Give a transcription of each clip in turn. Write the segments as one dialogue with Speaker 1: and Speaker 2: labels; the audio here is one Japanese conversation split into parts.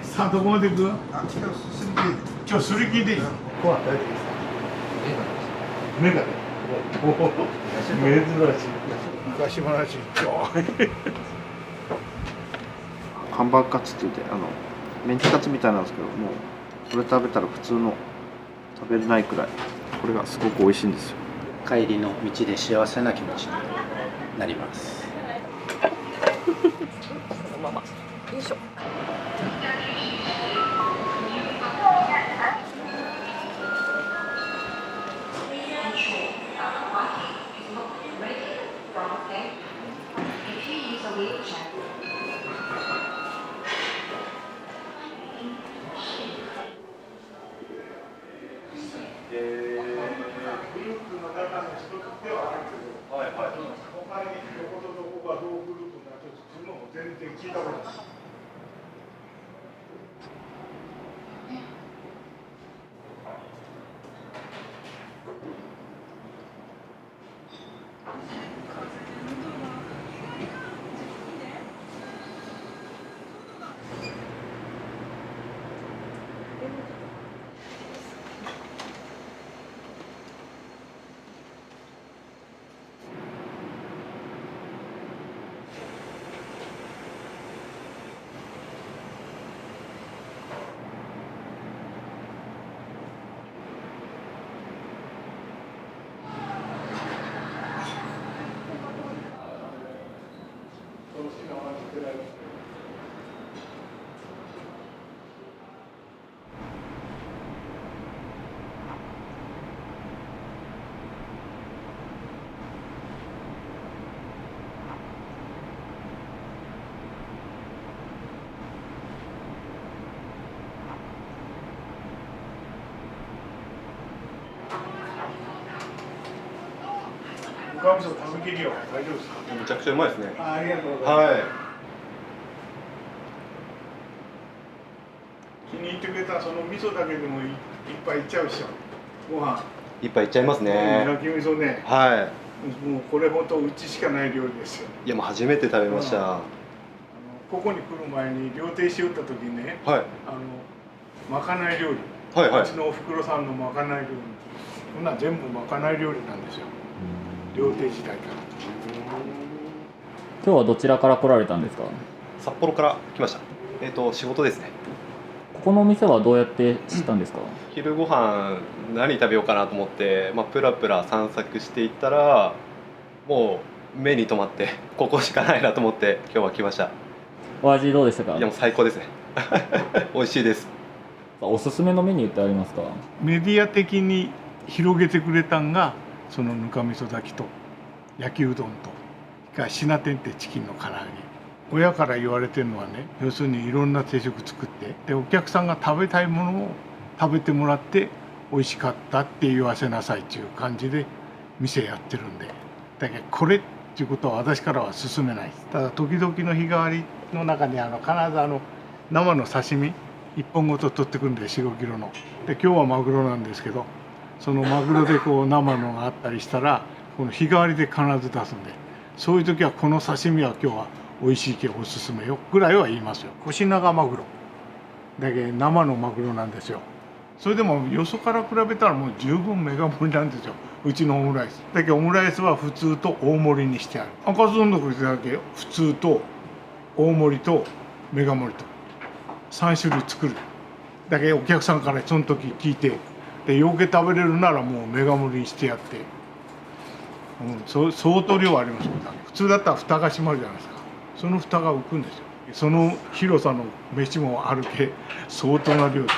Speaker 1: さあどこまで行く？今日すり切りでいい。
Speaker 2: ここは大丈夫ですか？
Speaker 1: メガネ。珍しい。昔話。
Speaker 3: ハンバーグカツって言ってメンチカツみたいなんですけど、もうそれ食べたら普通の食べれないくらいこれがすごく美味しいんですよ。
Speaker 4: 帰りの道で幸せな気持ちになります。
Speaker 5: そのままよいしょ。
Speaker 1: 全然聞いたことない。おかみそ食べきりよ。大丈夫ですか？
Speaker 2: めちゃくちゃうまいですね。
Speaker 1: ありがとうございます。
Speaker 2: はい。
Speaker 1: 気に入ってくれたその味噌だけでもいっぱいいっちゃうでしょ。ご飯。
Speaker 2: いっぱいいっちゃいますね。
Speaker 1: 焼き味噌ね。
Speaker 2: は
Speaker 1: もうこれ本当うちしかない料理ですよ。
Speaker 2: い。いやもう初めて食べました。
Speaker 1: ここに来る前に料亭しよった時にね、
Speaker 2: はい。
Speaker 1: まかない料理。
Speaker 2: はいはい。
Speaker 1: うちのおふくろさんのまかない料理。こんなん全部まかない料理なんですよ。料亭時代から。
Speaker 6: 今日はどちらから来られたんですか？
Speaker 2: 札幌から来ました。仕事ですね。
Speaker 6: ここのお店はどうやって知ったんですか？
Speaker 2: 昼ご飯何食べようかなと思って、プラプラ散策していったらもう目に留まってここしかないなと思って今日は来ました。
Speaker 6: お味どうでしたか？
Speaker 2: いやもう最高ですね。美味しいです。
Speaker 6: おすすめのメニューってありますか？
Speaker 1: メディア的に広げてくれたんがそのぬか味噌炊きと焼きうどんとシナテンってチキンの唐揚げ。親から言われてるのはね、要するにいろんな定食作ってでお客さんが食べたいものを食べてもらって美味しかったって言わせなさいっていう感じで店やってるんで、だけどこれっていうことは私からは勧めないです。ただ時々の日替わりの中に必ず生の刺身1本ごと取ってくるんで4、5キロの。で今日はマグロなんですけど、そのマグロでこう生のがあったりしたらこの日替わりで必ず出すんで、そういう時はこの刺身は今日は美味しいけおすすめよぐらいは言いますよ。コシナガマグロだけ生のマグロなんですよ。それでもよそから比べたらもう十分メガ盛りなんですよ、うちのオムライス。だけどオムライスは普通と大盛りにしてある。赤酢温度これだけよ、普通と大盛りとメガ盛りと3種類作る。だけどお客さんからその時聞いて、でよけ食べれるならもうメガ盛りにしてやって、相当量ありますよ。普通だったら蓋が閉まるじゃないですか。その蓋が浮くんですよ。その広さの飯もあるけ相当な量です。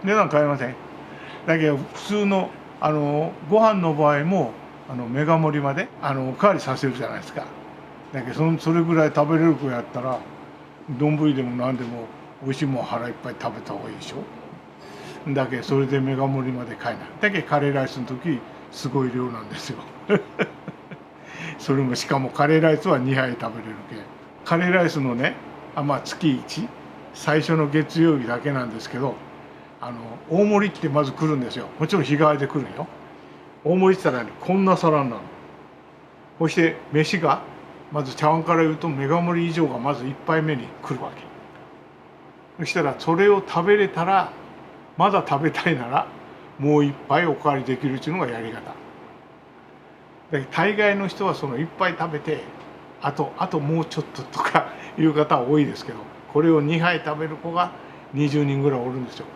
Speaker 1: 値段変えません。だけど普通のご飯の場合もメガ盛りまでおかわりさせるじゃないですか。だけどそれぐらい食べれる子やったら丼でも何でも美味しいもん腹いっぱい食べた方がいいでしょ。だけどそれでメガ盛りまで買えない。だけどカレーライスの時すごい量なんですよ。それもしかもカレーライスは2杯食べれるけ。カレーライスのね、月1最初の月曜日だけなんですけど、大盛りってまず来るんですよ。もちろん日替わりで来るよ。大盛りって言ったら、ね、こんな皿になる。そして飯がまず茶碗から言うとメガ盛り以上がまず1杯目に来るわけ。そしたらそれを食べれたらまだ食べたいならもう一杯おかわりできるっていうのがやり方。で大概の人はその一杯食べてあともうちょっととかいう方は多いですけど、これを2杯食べる子が20人ぐらいおるんですよ。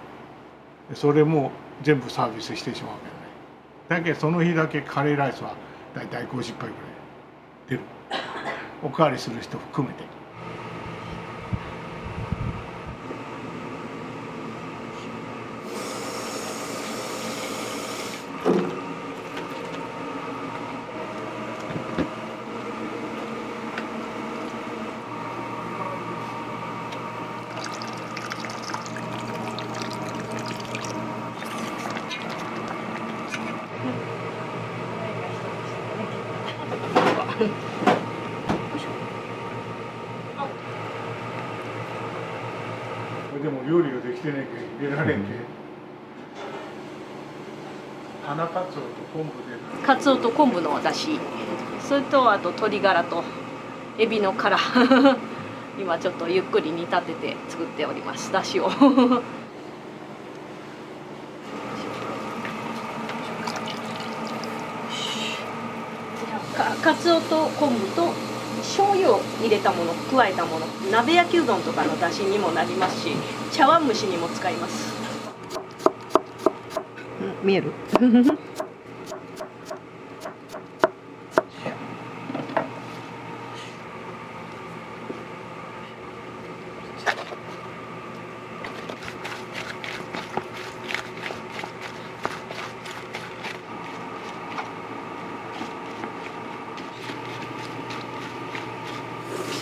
Speaker 1: それも全部サービスしてしまうけどね。だけどその日だけカレーライスはだいたい50杯ぐらい出る。おかわりする人含めて。これでも料理ができてねえけん入れられんけん。花かつおと昆布で。
Speaker 5: カツオと昆布のだし、それとあと鶏ガラとエビの殻今ちょっとゆっくり煮立てて作っております、だしをカツオと昆布と醤油を入れたもの、加えたもの、鍋焼きうどんとかのだしにもなりますし、茶碗蒸しにも使います。見える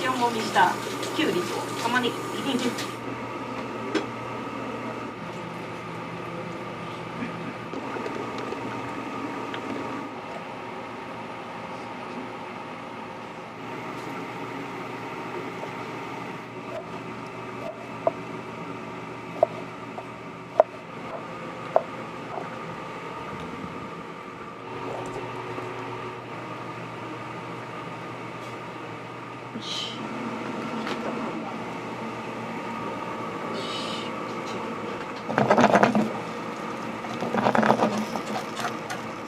Speaker 5: 塩もみしたきゅうりと玉ねぎ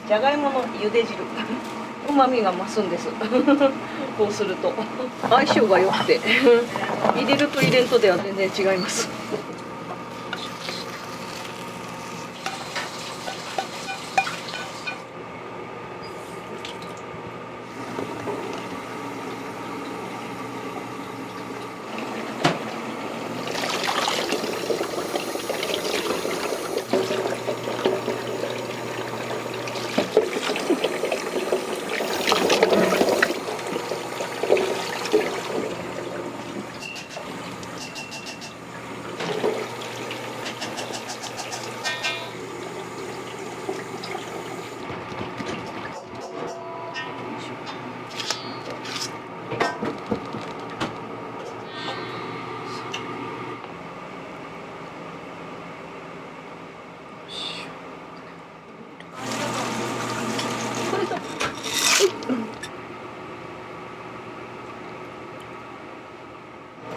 Speaker 5: じゃがいもの茹で汁うまみが増すんですこうすると相性が良くて入れると入れんとでは全然違います。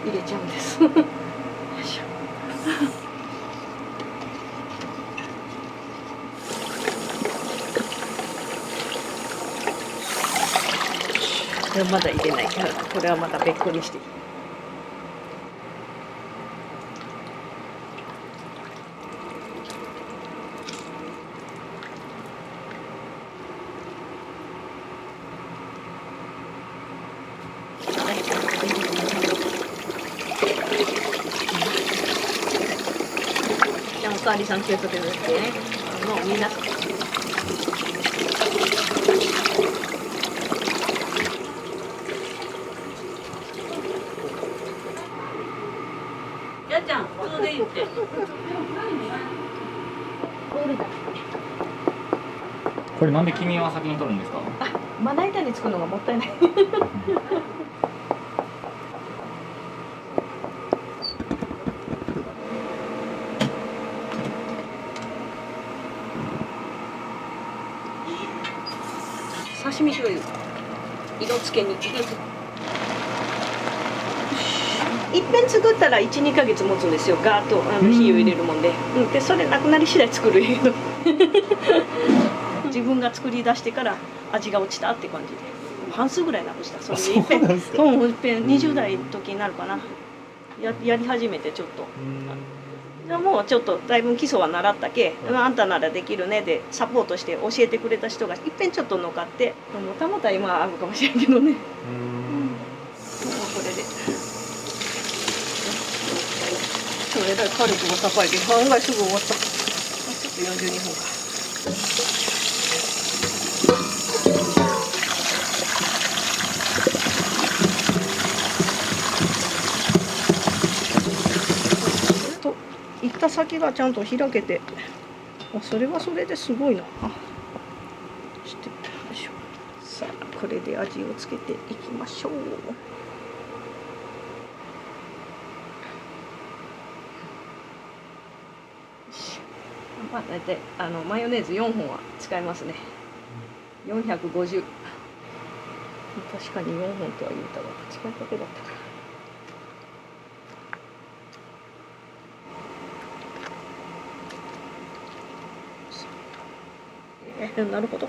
Speaker 5: 入れちゃうんですよいしょこれはまだ入れないからこれはまた別個にしておかわりさん気をつけてね。もうみんな。やっちゃん、普通でいいって。
Speaker 6: これなんで黄身は先に取るんですか？
Speaker 5: まな板につくのがもったいない。刺身醤油色付けに。いっぺん作ったら1、2ヶ月持つんですよ。ガーッと火を入れるもんで、でそれなくなり次第作るんやけど自分が作り出してから味が落ちたって感じで半数ぐらいなくした。それでいっぺんいっぺん20代の時になるかな、やり始めてちょっと。じゃあもうちょっとだいぶ基礎は習ったけ、あんたならできるねでサポートして教えてくれた人がいっぺんちょっと乗っかって、もたまた今はあるかもしれんけどね。もうこれで。それだけ火力も高いけど案外すぐ終わった。ちょっと42分か。行った先がちゃんと開けて、それはそれですごいな。してよいしょ。さあこれで味をつけていきましょう。まあ大体マヨネーズ4本は使いますね。450。確かに4本とは言うたが使いかけだったから。なるほど。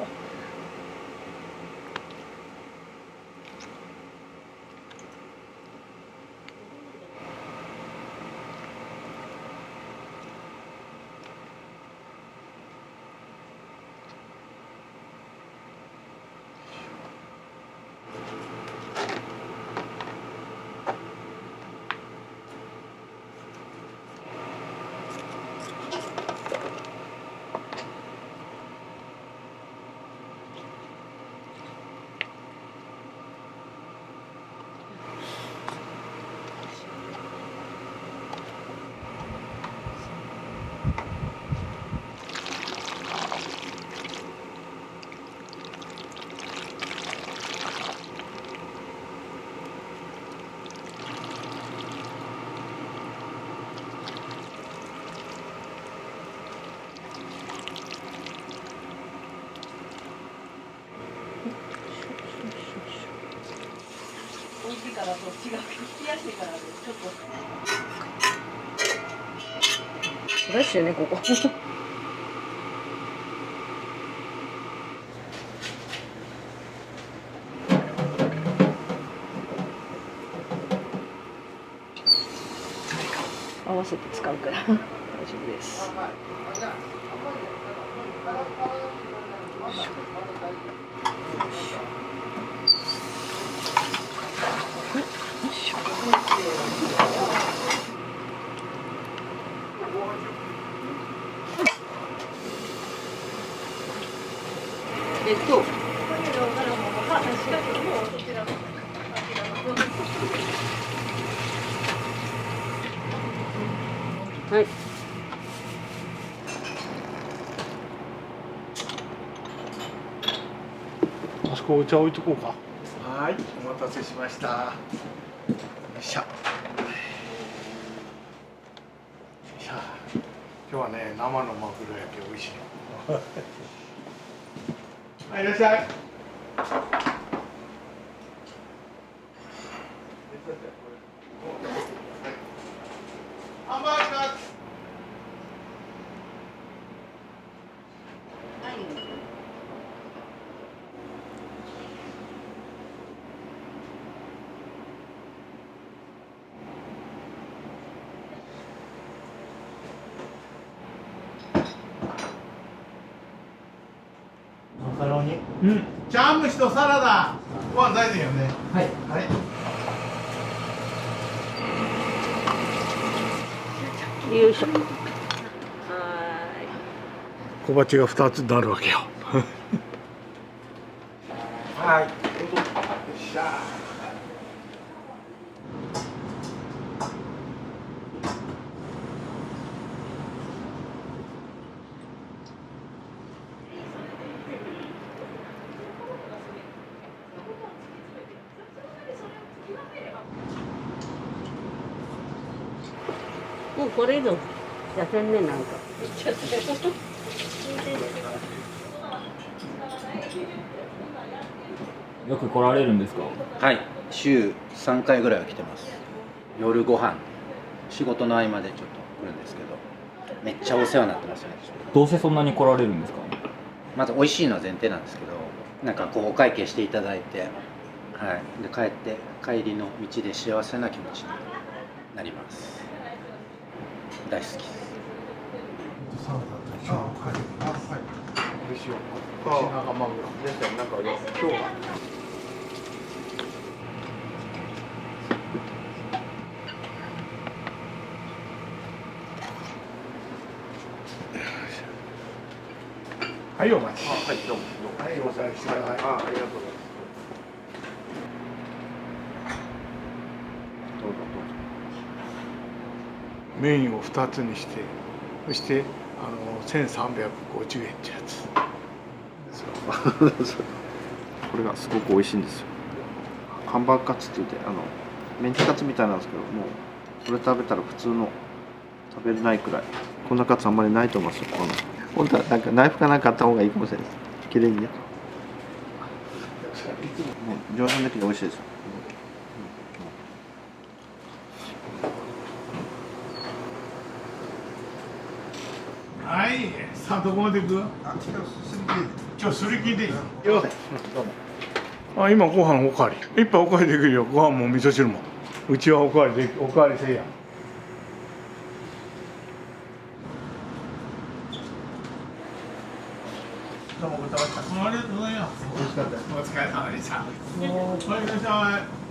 Speaker 5: 大きいからと違う、冷やしてからちょっとフレッシュねここ合わせて使うから大丈夫です。はい。
Speaker 1: あそこお茶置いとこうか。はい、お待たせしました。よいしょ。よいしょ。今日はね、生のマグロ焼き美味しいの。はい、いらっしゃい。ハンバーグ2つ。
Speaker 6: マカロニ。
Speaker 1: 茶蒸しとサラダ。ご飯大事よね。
Speaker 6: はい。
Speaker 1: はい。
Speaker 5: よいしょ。は
Speaker 1: 小鉢が2つになるわけよ。はい。よっしゃ。
Speaker 5: もうこれ以上痩せんねなんか。
Speaker 6: よく来られるんですか？
Speaker 4: はい、週3回ぐらいは来てます。夜ご飯仕事の合間でちょっと来るんですけど、めっちゃお世話になってますね。
Speaker 6: どうしてそんなに来られるんですか？
Speaker 4: まず美味しいのは前提なんですけど、なんかこうお会計していただいて、はい、で帰りの道で幸せな気持ちになります。大好きです。
Speaker 1: サラダと一緒におかけてます。はい。美味しいよ。シナガマグロ。
Speaker 3: なんか今日は
Speaker 1: はい、お待ち。
Speaker 3: はい、どうも。
Speaker 1: はい、お待ちしてください。
Speaker 3: ありがとうございます。どうぞ
Speaker 1: メインを2つにして、そして1350円ってやつ。
Speaker 3: どうぞ。これがすごく美味しいんですよ。ハンバーグカツって言ってメンチカツみたいなんですけど、もうそれ食べたら普通の食べれないくらい。こんなカツあんまりないと思いますよ。本当はなんかナイフかなんかあった方がいいかもしれないです。綺麗にね。もう上手な時に美味しいですよ。
Speaker 1: はい、さあどこまで行く？今日すり切りでいい。よ。
Speaker 3: どうも。
Speaker 1: あ、今ご飯おかわり。一杯おかわりできるよ。ご飯も味噌汁も。うちはおかわりでおかわりせいや。どうもごちそうさまでした。ありがとうございます。美味しかったです。お疲れ様でした。おいらっしゃい。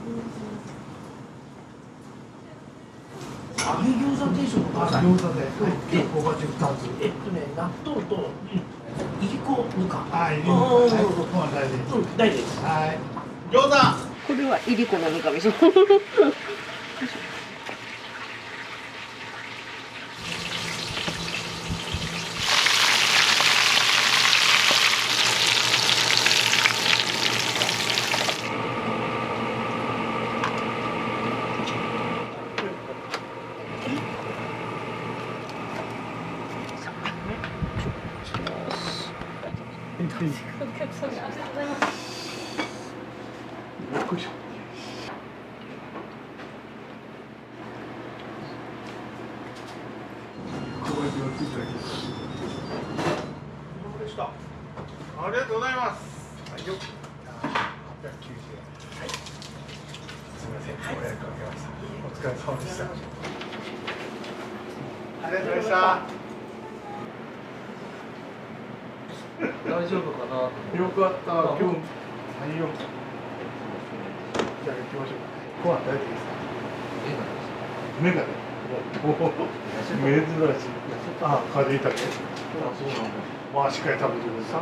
Speaker 7: 揚げ餃子定食ください。
Speaker 1: 餃子で。今日小鉢2つ。
Speaker 7: 納豆といりこぬか。
Speaker 1: はい、いります。はい、ご飯大事。
Speaker 7: うん、大丈夫です。
Speaker 1: はい。餃子。
Speaker 5: これはいりこのぬか味噌。お客様ありがとうございます。
Speaker 1: よっこいしょ。これで4ついただきます。どうでした。ありがとうございます。はいよ。890円。はい。すみません。ご予約かけました。お疲れ様でした。ありがとうございました。
Speaker 7: 大丈夫かな。
Speaker 1: よかった。今日はいよ。じゃあ行きましょうか。ご飯大丈夫ですか。メガネ。珍しい。あ、風邪ひいたっけ。そうなんだ。まあしっかり食べてください。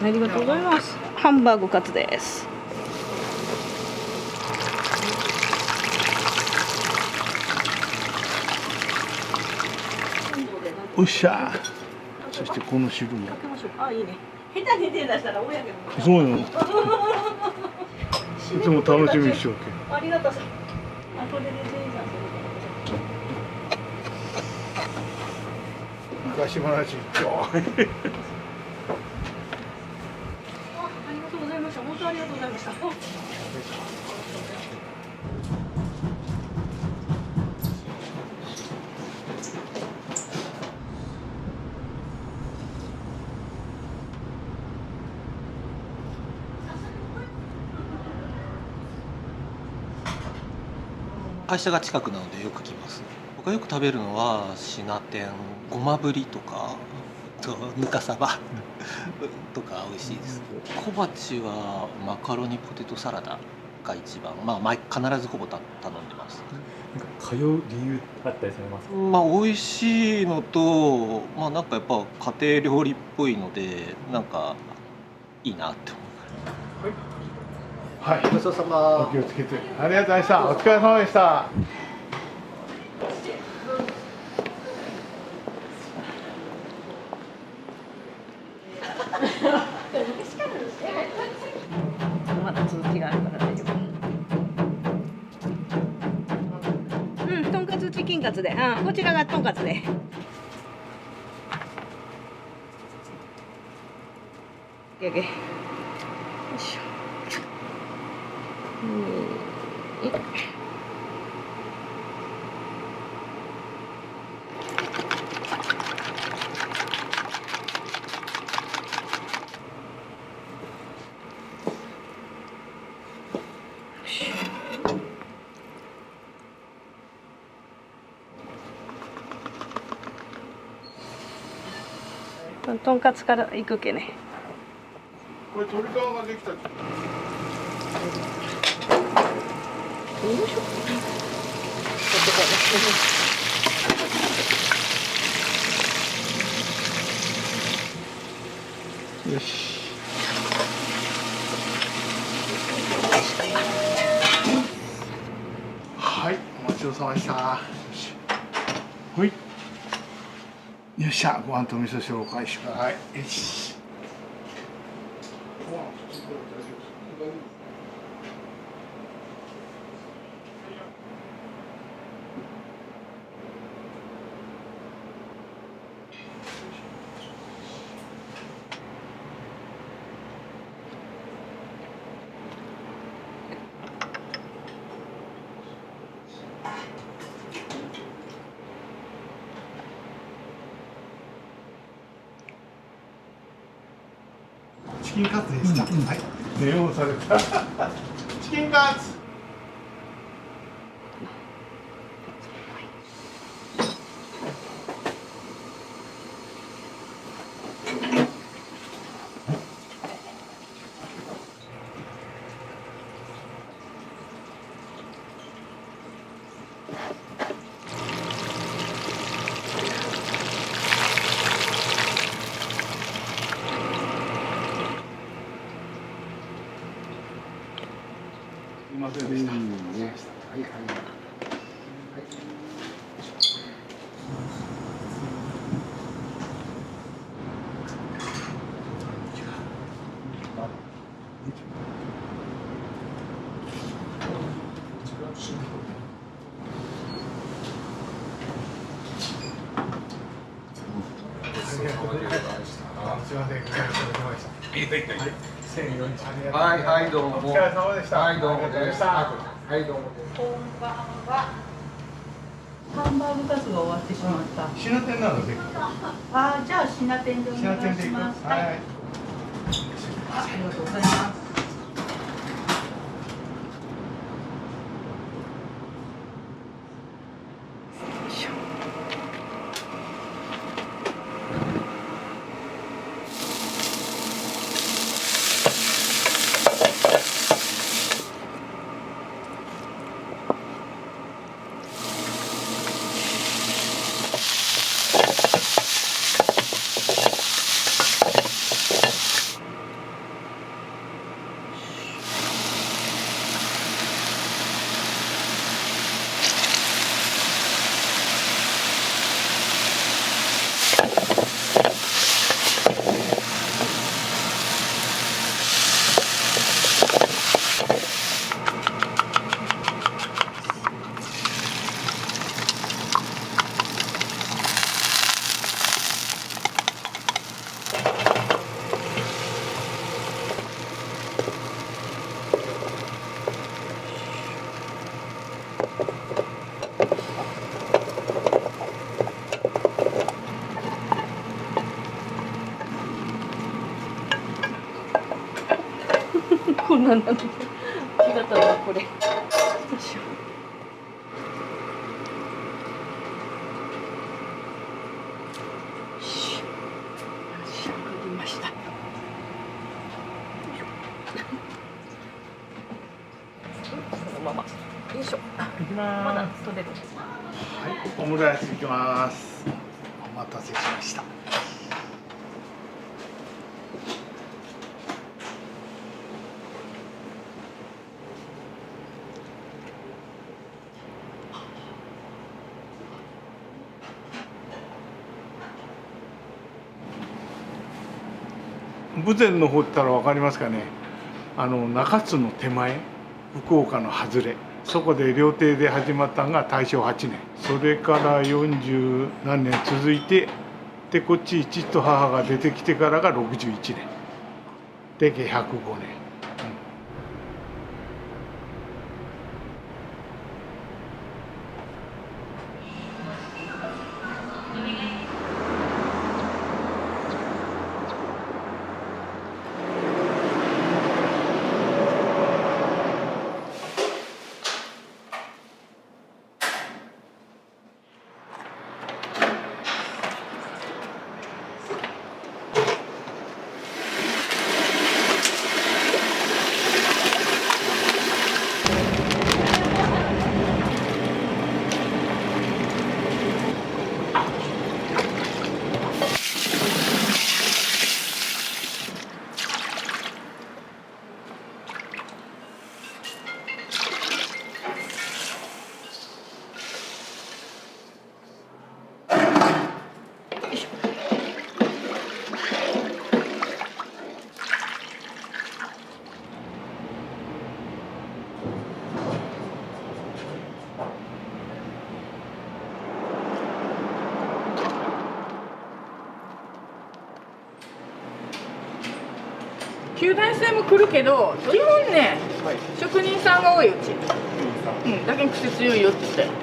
Speaker 5: ありがとうございます。ハンバーグカツです。
Speaker 1: おっしゃー。そしてこの汁も。
Speaker 5: かけましょう。あ、いいね。下手に手出したら大やけど。
Speaker 1: そうよ。いつも楽しみにしようけ。
Speaker 5: ありがとうさ。あ、これで全員さん。
Speaker 1: 昔話。
Speaker 5: ありがとうございました。本当ありがとうございました。
Speaker 8: 会社が近くなのでよく来ます。僕がよく食べるのはシナ天、ごまぶりとかぬかさばとか美味しいです。小鉢はマカロニポテトサラダが一番、必ずほぼ頼んでます。
Speaker 6: 通う理由あったりされますか？
Speaker 8: 美味しいのと、なんかやっぱ家庭料理っぽいのでなんかいいなって思う。
Speaker 1: はい。
Speaker 7: ごちそうさま。
Speaker 1: お気をつけて。ありがとうございました。お疲れ様でした。
Speaker 5: まだ続きがあるから大丈夫。とんかつチキンカツで、こちらがとんかつで。よいしょ。とんかつから行くけね。
Speaker 1: これ鶏皮ができた。
Speaker 5: よいしょ。
Speaker 1: よし。はい、お待ちどうさまでした。よし。ほい。よっしゃ、ご飯と味噌汁をお返しください。よし。チキンカツですか。はい。念をされた。チキンカツ。すいませんでした。はいはい。すいません、
Speaker 9: はいはいどうも。
Speaker 1: お疲れ様でした。
Speaker 9: はいどうも
Speaker 1: ありがとうございま
Speaker 9: です。
Speaker 1: した。
Speaker 9: はいどうもです。
Speaker 10: こんばんは。ハンバーグカツが終わってしまった。
Speaker 1: シナ天なので。
Speaker 10: じゃあシナ天でお
Speaker 1: シナ
Speaker 10: 願い
Speaker 1: 天でいく。
Speaker 10: します。
Speaker 1: はい。
Speaker 10: ありがとうございます。
Speaker 5: こんなんなの。違ったのはこれ。よいしょ。仕上がりました。そのまま。よいしょ。
Speaker 1: 行き
Speaker 5: まだ
Speaker 1: ます。
Speaker 5: 取れる。
Speaker 1: はい、オムライス行きます。お待たせしました。豊前の方行ったら分かりますかね。中津の手前、福岡の外れ、そこで料亭で始まったのが大正8年、それから40何年続いて、でこっち父と母が出てきてからが61年で計105年。
Speaker 10: 九大生も来るけど、基本ね、職人さんが多いうち。だけに癖強いよって言って。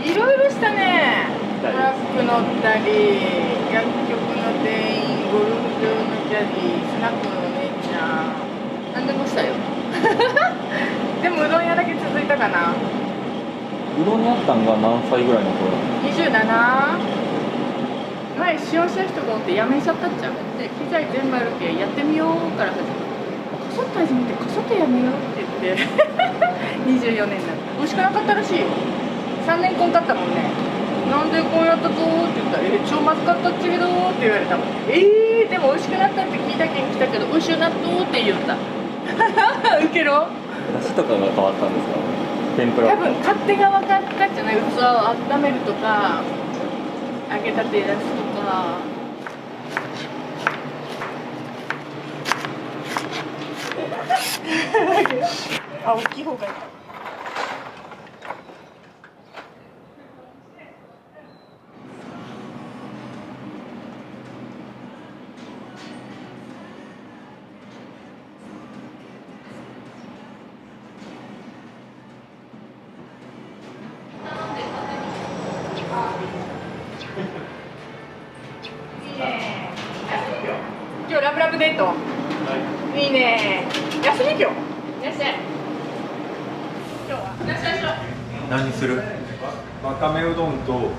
Speaker 10: いろいろしたね。トラック乗ったり、薬局の店員、ゴルフ場のキャディ、スナックのお姉ちゃん、何でもしたよ。でもうどん屋だけ続いたかな。
Speaker 6: うどんにあったんが何歳ぐらいの頃？
Speaker 10: 27？ 前使用した人がおって辞めちゃったっちゃう。で、機材全部あるけやってみようから始めた。こそっと始めて、こそっとやめようって言って、24年になった。美味しくなかったらしいよ。3年こんかったもんね。なんでこうやったぞーって言ったら、超まずかったっちゃけどーって言われたもん。でも美味しくなったって聞いたけん来たけど、美味しゅうなっとーって言った。ウケろ。
Speaker 6: 出汁とかが変わったんですか？天ぷら。
Speaker 10: 多分勝手が分かったんじゃない。器を温めるとか、揚げたて出すとか。あ、大きい方がいい。今日ラブラブデート。いいね。休み今日。いらっしゃい。今日はいらっしゃい。
Speaker 11: 何する？わかめうどんと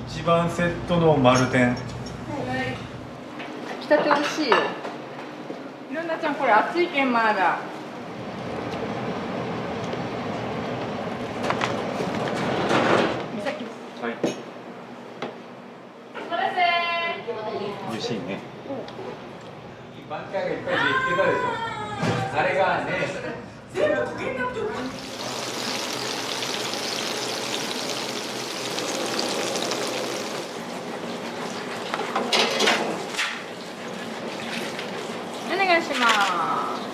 Speaker 11: 一番セットの丸天。
Speaker 10: 炊きたて美味しいよ。いろんなちゃんこれ熱いけんまだ。美咲。
Speaker 11: はい。美味しいね。
Speaker 9: 挽回がいっぱい言ってたでしょ。あれがね。全部焦げになってる。
Speaker 10: お願いします。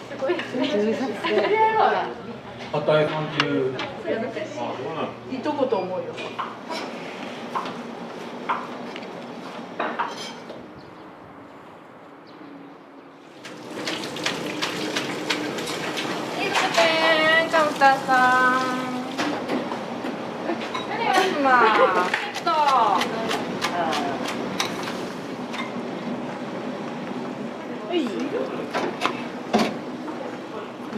Speaker 10: すごいですね。
Speaker 11: 旗屋さんっていう。
Speaker 10: いとこと思うよ。田さん。お願いします。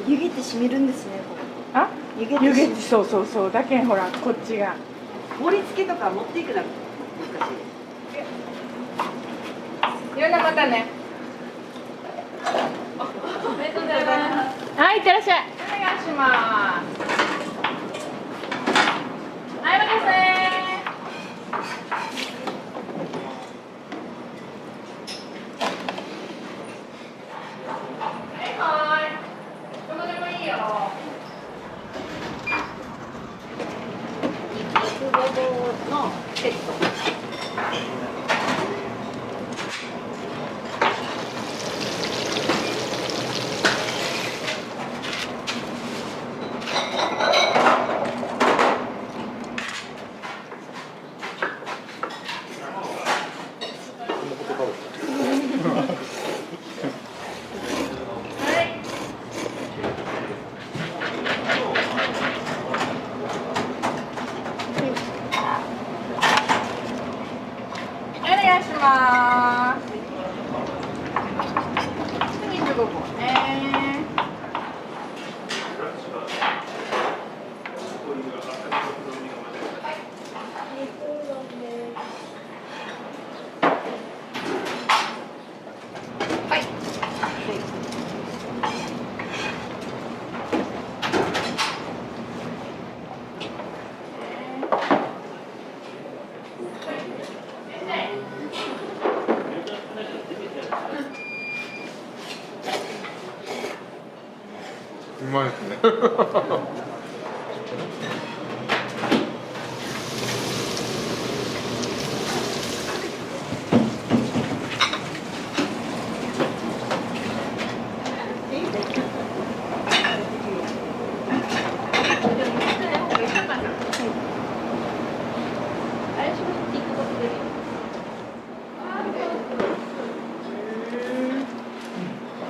Speaker 5: 湯気って染みるんですね。
Speaker 10: あ、
Speaker 5: 湯気
Speaker 10: 湯気ってそうそうそう。だけんほらこっちが。
Speaker 5: 盛り付けとか持っていくな。
Speaker 10: ゆうなまたね。はい、いってらっしゃい。お願いします。はい、まですね。はい。どこでもいいよ。
Speaker 5: 肉ごぼうのセット。
Speaker 10: お願いします。肉ごぼうね。はい。
Speaker 1: うまいですね。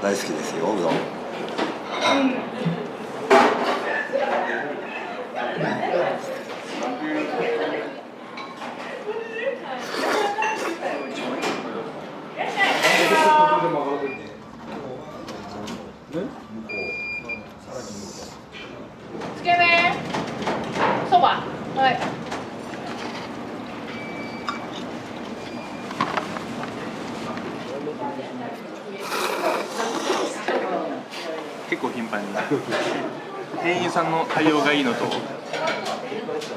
Speaker 12: 大好きですよ、うどん。
Speaker 10: つけ麺、そば、はい。
Speaker 13: 結構頻繁に店員さんの対応がいいのとと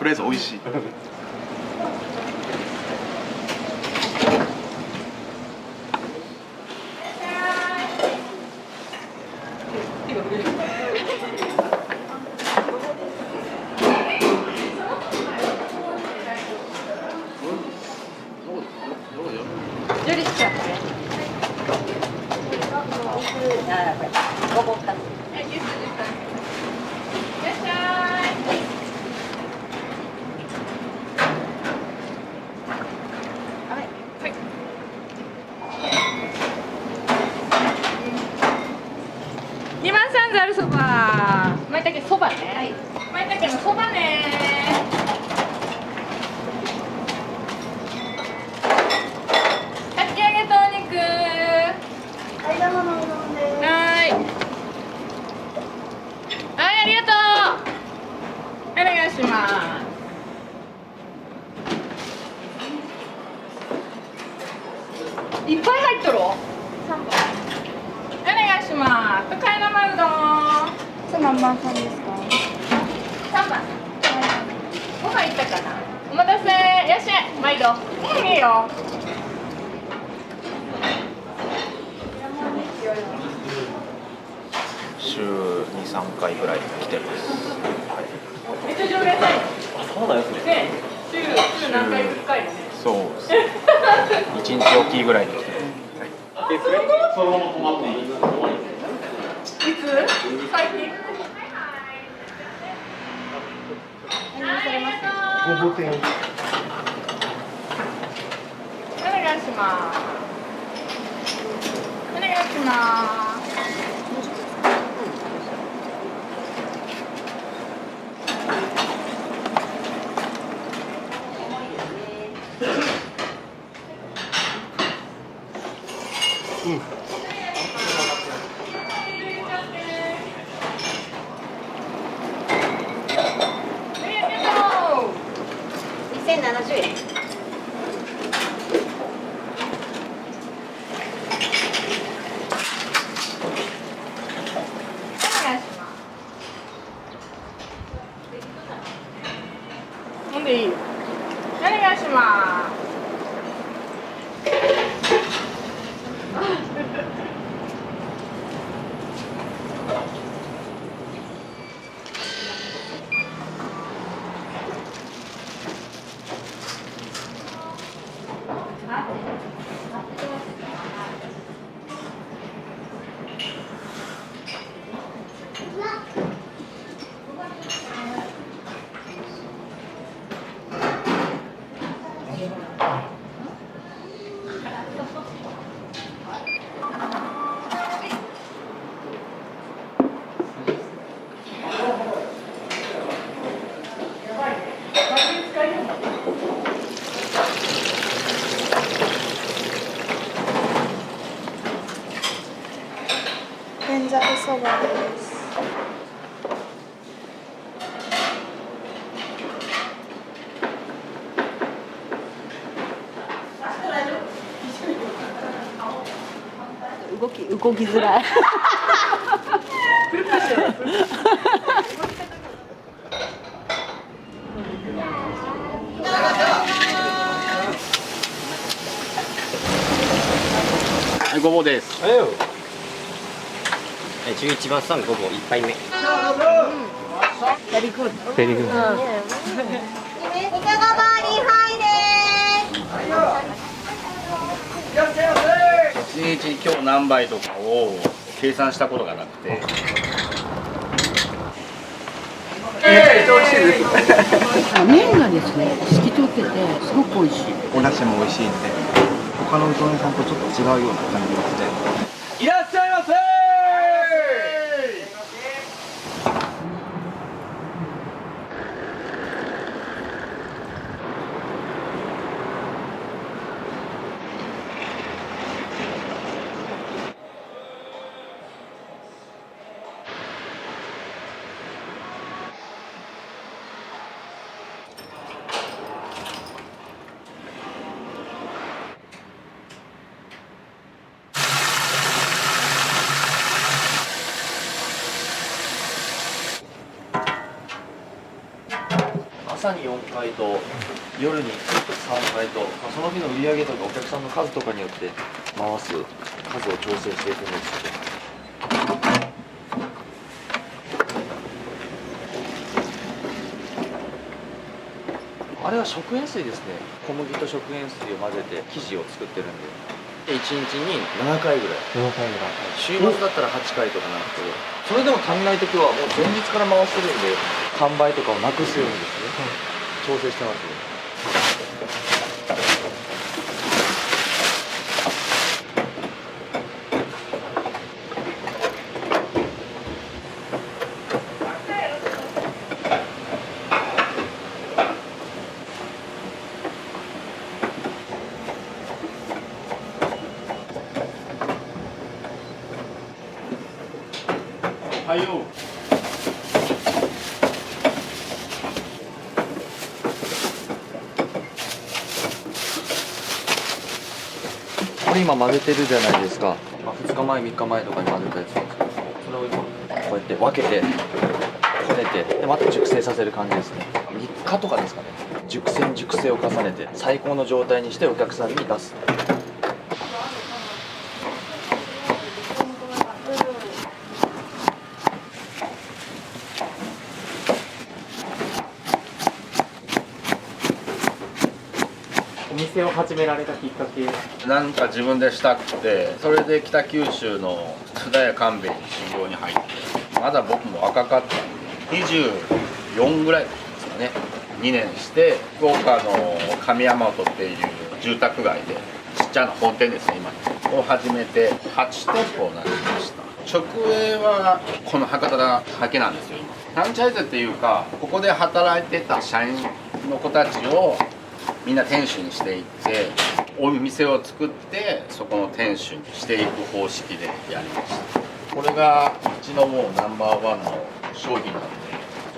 Speaker 13: りあえず美味しい。
Speaker 10: ジュリスちゃんね。
Speaker 5: ごぼうか。
Speaker 10: 2番3ざるそば。まいたけそばね。まいたけのそばね。かき揚げとお肉。はい、どうもどうもです。はい。はい、ありがとう。お願いします。いっぱい入っとる。3番。お願いします。高い生うどん。何番さんですか。3番。5番いったかな。お待たせ。いらっしゃい。毎度。いいよ。
Speaker 3: 週2、3回ぐらい来てます。
Speaker 10: めっちゃ常連さん。
Speaker 3: そうなんですね。
Speaker 10: ね、週何回1回よね。
Speaker 3: そうです。1日おきぐらいに来てます。そのまま泊まっていい？
Speaker 10: いつ？最近。
Speaker 3: ごぼ天。
Speaker 10: お願いします。お願いします。
Speaker 14: 1070円。
Speaker 10: 飲んでいい？お願いします。
Speaker 15: 天ざるそばです。
Speaker 5: 動きづらい。
Speaker 16: はい、ごぼうです。
Speaker 17: 11番さんごぼう1杯目。
Speaker 5: ベリーグッド。
Speaker 17: ベリーグッド。
Speaker 14: いかがバーリーハイです。
Speaker 16: 1日今日何杯とかを計算したことがなくて。
Speaker 13: めちゃめちゃ美味しいです。
Speaker 18: 麺がですね、透き通っててすごく美味しい。
Speaker 3: お出汁も美味しいんで、他のうどん屋さんとちょっと違うような感じですね。
Speaker 13: いらっしゃいませ。
Speaker 19: 朝に4回と夜に3回と、その日の売り上げとかお客さんの数とかによって回す数を調整していくんですけど。あれは食塩水ですね。小麦と食塩水を混ぜて生地を作ってるんで、1日に7回ぐらい。週末だったら8回とかなんですけど、それでも足んない時はもう前日から回してるんで、完売とかをなくすようにですね、調整してます。
Speaker 16: はいよ。
Speaker 19: これ今混ぜてるじゃないですか。2日前3日前とかに混ぜたやつなんですけど、それを今こうやって分けてこねて、でまた熟成させる感じですね。3日とかですかね。熟成を重ねて最高の状態にしてお客さんに出す。
Speaker 6: お店を始められたきっかけ。
Speaker 16: なんか自分でしたくて、それで北九州の津田屋勘兵衛に修行に入って、まだ僕も若かったんで24ぐらいですかね。2年して福岡の上大和っていう住宅街でちっちゃな本店ですね今を始めて8店舗になりました。直営はこの博多だけなんですよ今。フランチャイズっていうか、ここで働いてた社員の子たちをみんな店主にしていって、お店を作ってそこの店主にしていく方式でやりました。これがうちのもうナンバーワンの商品なんで、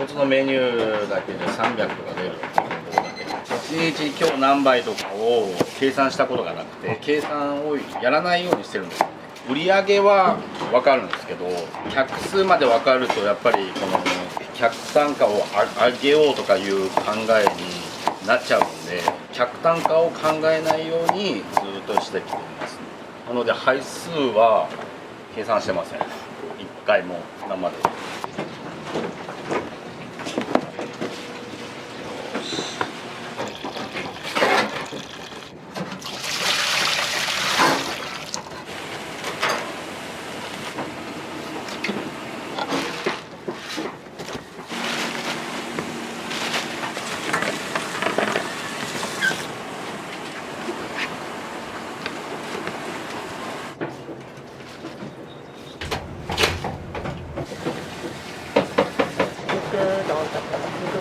Speaker 16: 一つのメニューだけで300とか出るっていうところだけで1日今日何杯とかを計算したことがなくて、計算をやらないようにしてるんですよね。売り上げは分かるんですけど、客数まで分かるとやっぱりこの客単価を上げようとかいう考えになっちゃうんで、客単価を考えないようにずっとしてきています。なので杯数は計算してません。1回も生で。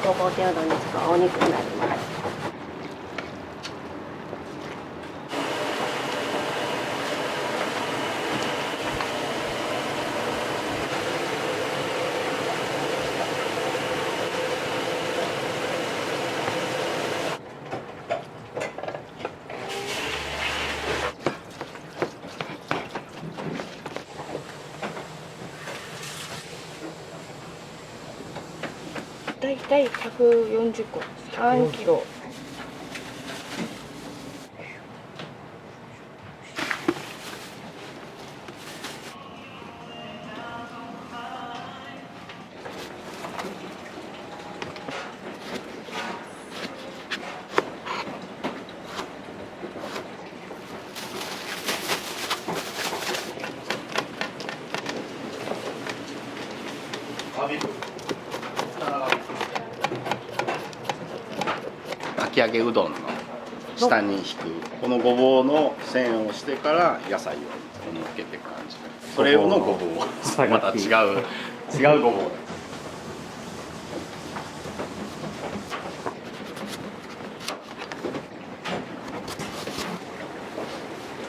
Speaker 14: ごぼう天うどんに使うお肉になります。だいたい140個、3キロ。
Speaker 16: かき揚げうどんの下に引くこのごぼうの線をしてから野菜を乗っけていく感じ。それ用のごぼうまた違うごぼうです。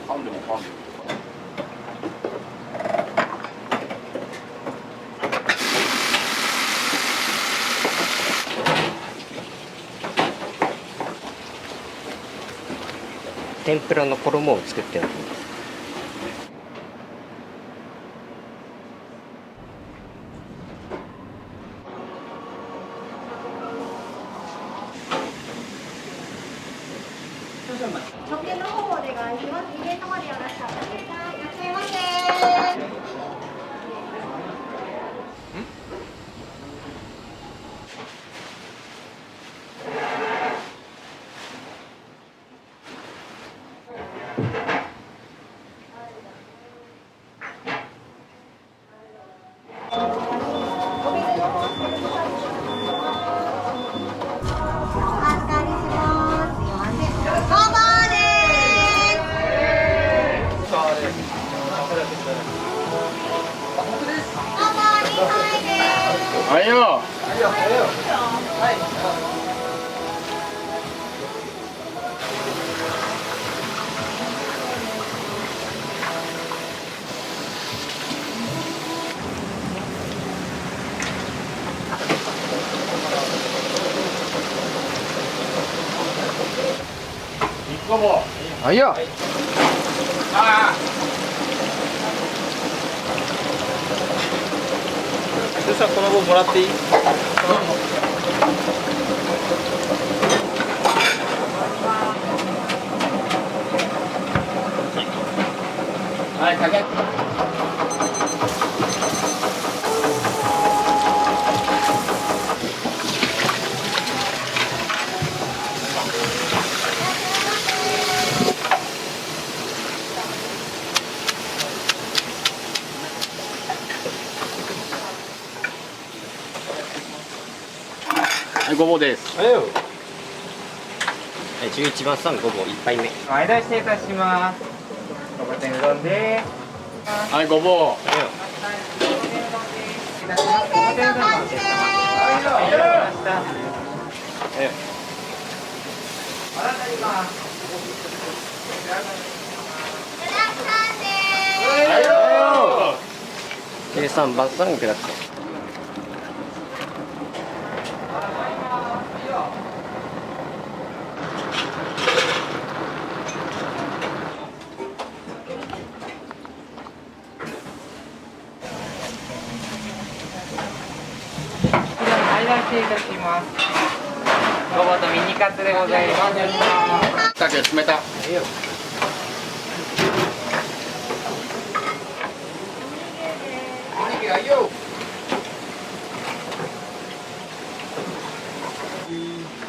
Speaker 16: パンでもパンでも
Speaker 17: 天ぷらの衣を作っております。
Speaker 14: 食券の方お願いします。2名様でよろしかったですか。いらっしゃいませ。
Speaker 16: はいよ。
Speaker 19: はいよ。そしたらこの棒もらっていい？
Speaker 16: はい、かけ。はい、ごぼうです。
Speaker 17: 11番さんごぼう1杯目。
Speaker 9: 前出しいたします。ごぼう天うどんです。
Speaker 16: はい、ごぼう。
Speaker 9: ごぼう天うどんのお客様。
Speaker 17: 13番さんグラッツェ。
Speaker 9: 出しいたします。ごぼうとミニカツでございます。
Speaker 16: だけ冷た。おにぎりはいいよ。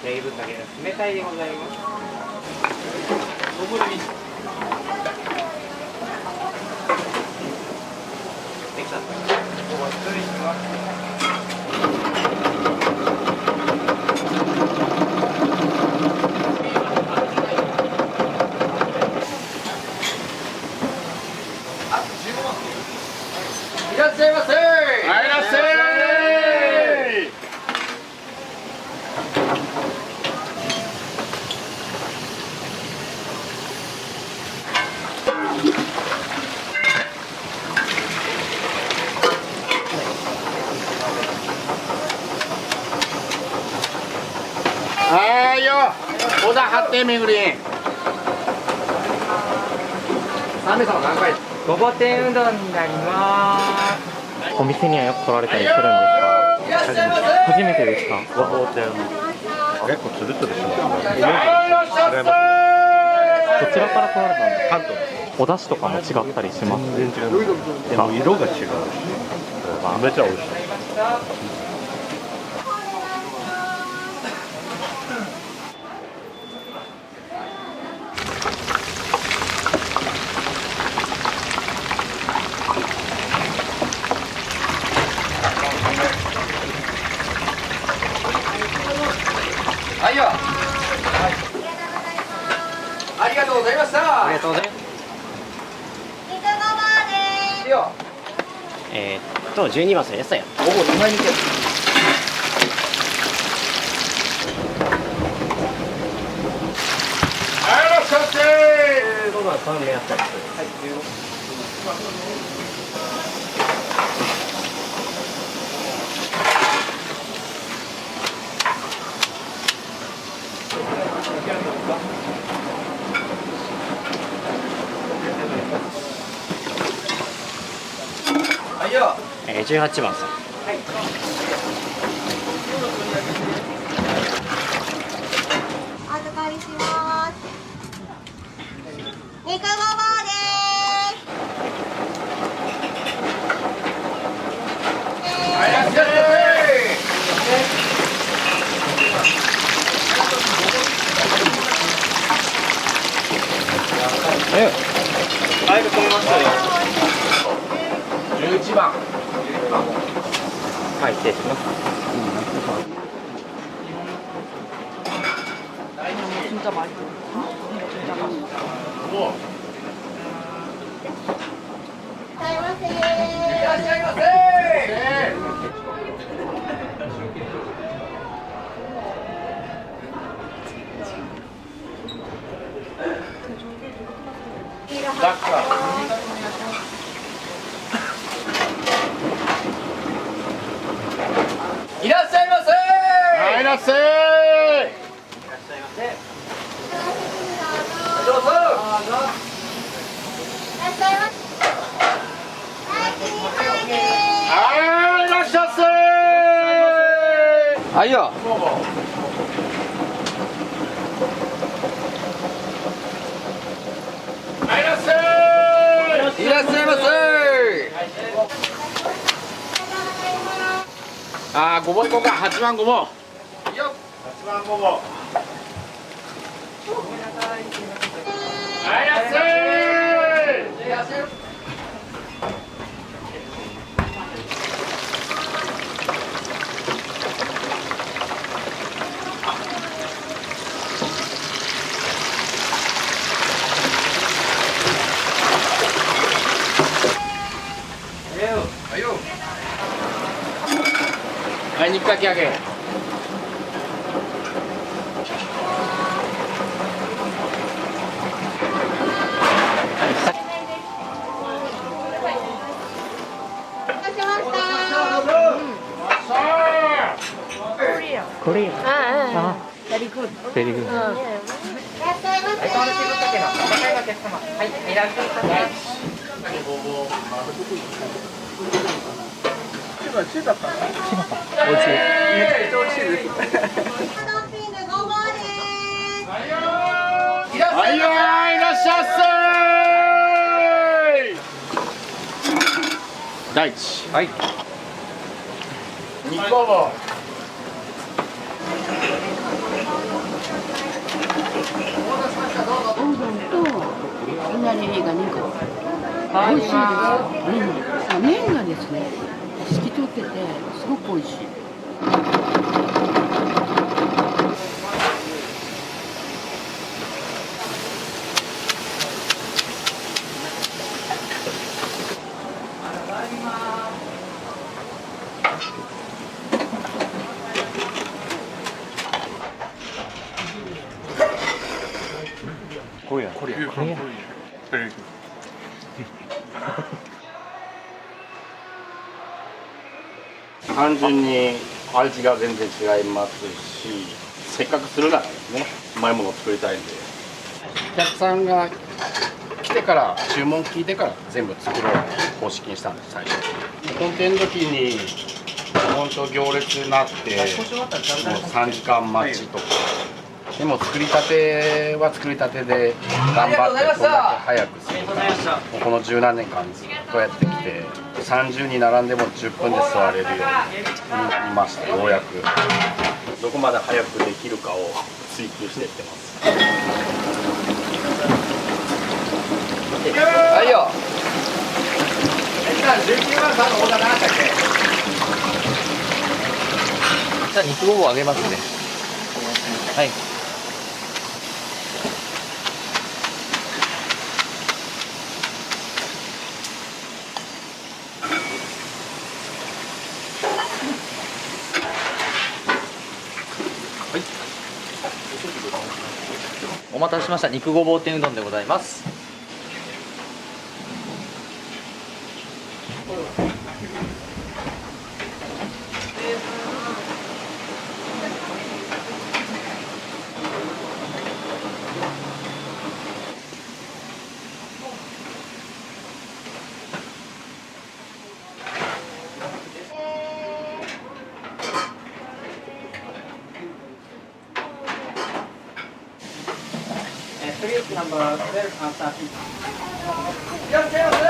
Speaker 9: レイブかけの冷たいでございます。できた。お待ちしてます。
Speaker 16: いらっしゃいませ。はい、いらっしゃい。はいよ。小田発展巡り。三名様何回。
Speaker 9: ごぼ天うどんになります。お店にはよく来られたりするんですか？初めてですか？ごぼ天。
Speaker 3: 結構つるつるしてますね。
Speaker 9: どちらから来られたんですか？関東。お出汁とかも違ったりします？
Speaker 3: 全然違います。でも色が違うし、めちゃ美味しい。
Speaker 16: はいよ。ありがとうございました。
Speaker 9: ありがとうございます。
Speaker 16: いいよ。
Speaker 17: 12番さん野菜や。
Speaker 16: ごぼう2枚にて。はい、いらっしゃいませ。
Speaker 17: 5番3名野菜。はい、
Speaker 16: はいよ。
Speaker 17: 18番さん。
Speaker 14: お預かりします。肉ごぼうです。
Speaker 16: はい、いらっしゃいま
Speaker 17: だいぶ込みましたよ。
Speaker 16: 11番。
Speaker 17: はい、失礼します。
Speaker 16: いらっしゃいませ。ダッカ。いらっしゃいませ。はい、いらっしゃい。どうぞ。はい、いらっしゃいませ。はいよ。はい、いらっしゃい。いらっしゃいませ。あー、ごぼういこうか。8番ごぼう。いいよ。8番ごぼう。はい、いらっしゃい。いらっしゃい。はいよ。はい、肉かき揚げ。
Speaker 9: コリアン。
Speaker 15: ああ、very good。
Speaker 9: ベリーグッド。
Speaker 14: いらっしゃいませ。
Speaker 9: はい、このしぶかけの温かいお客様。はい、いらっしゃいませ。
Speaker 10: 分中だったの。
Speaker 9: 美味しい。
Speaker 10: めちゃくちゃ美味しいです。
Speaker 16: はいよー、いらっしゃいませ。第一。はい。肉ごぼう。
Speaker 18: おうどんといなりが2個。美味しいです。麺がですね、透き通っててすごく美味しい。
Speaker 11: コリアン。
Speaker 16: 単純に味が全然違いますし、せっかくするならですね、うまいものを作りたいんで、お客さんが来てから注文聞いてから全部作ろう方式にしたんです最初。本店の時に本当行列になってもう3時間待ちとか。でも作りたては作りたてで頑張ってどんだけ早くするか、この十何年間ずっとやってきて30に並んでも10分で座れるようになりました。ようやくどこまで早くできるかを追求していってます。はいよ。19番さんのオーダー何だっけ。
Speaker 17: じゃあ肉ごぼうあげますね。はい。お待たせしました。肉ごぼう天うどんでございます。
Speaker 4: ナンバー12and 13。
Speaker 16: いらっしゃいませ。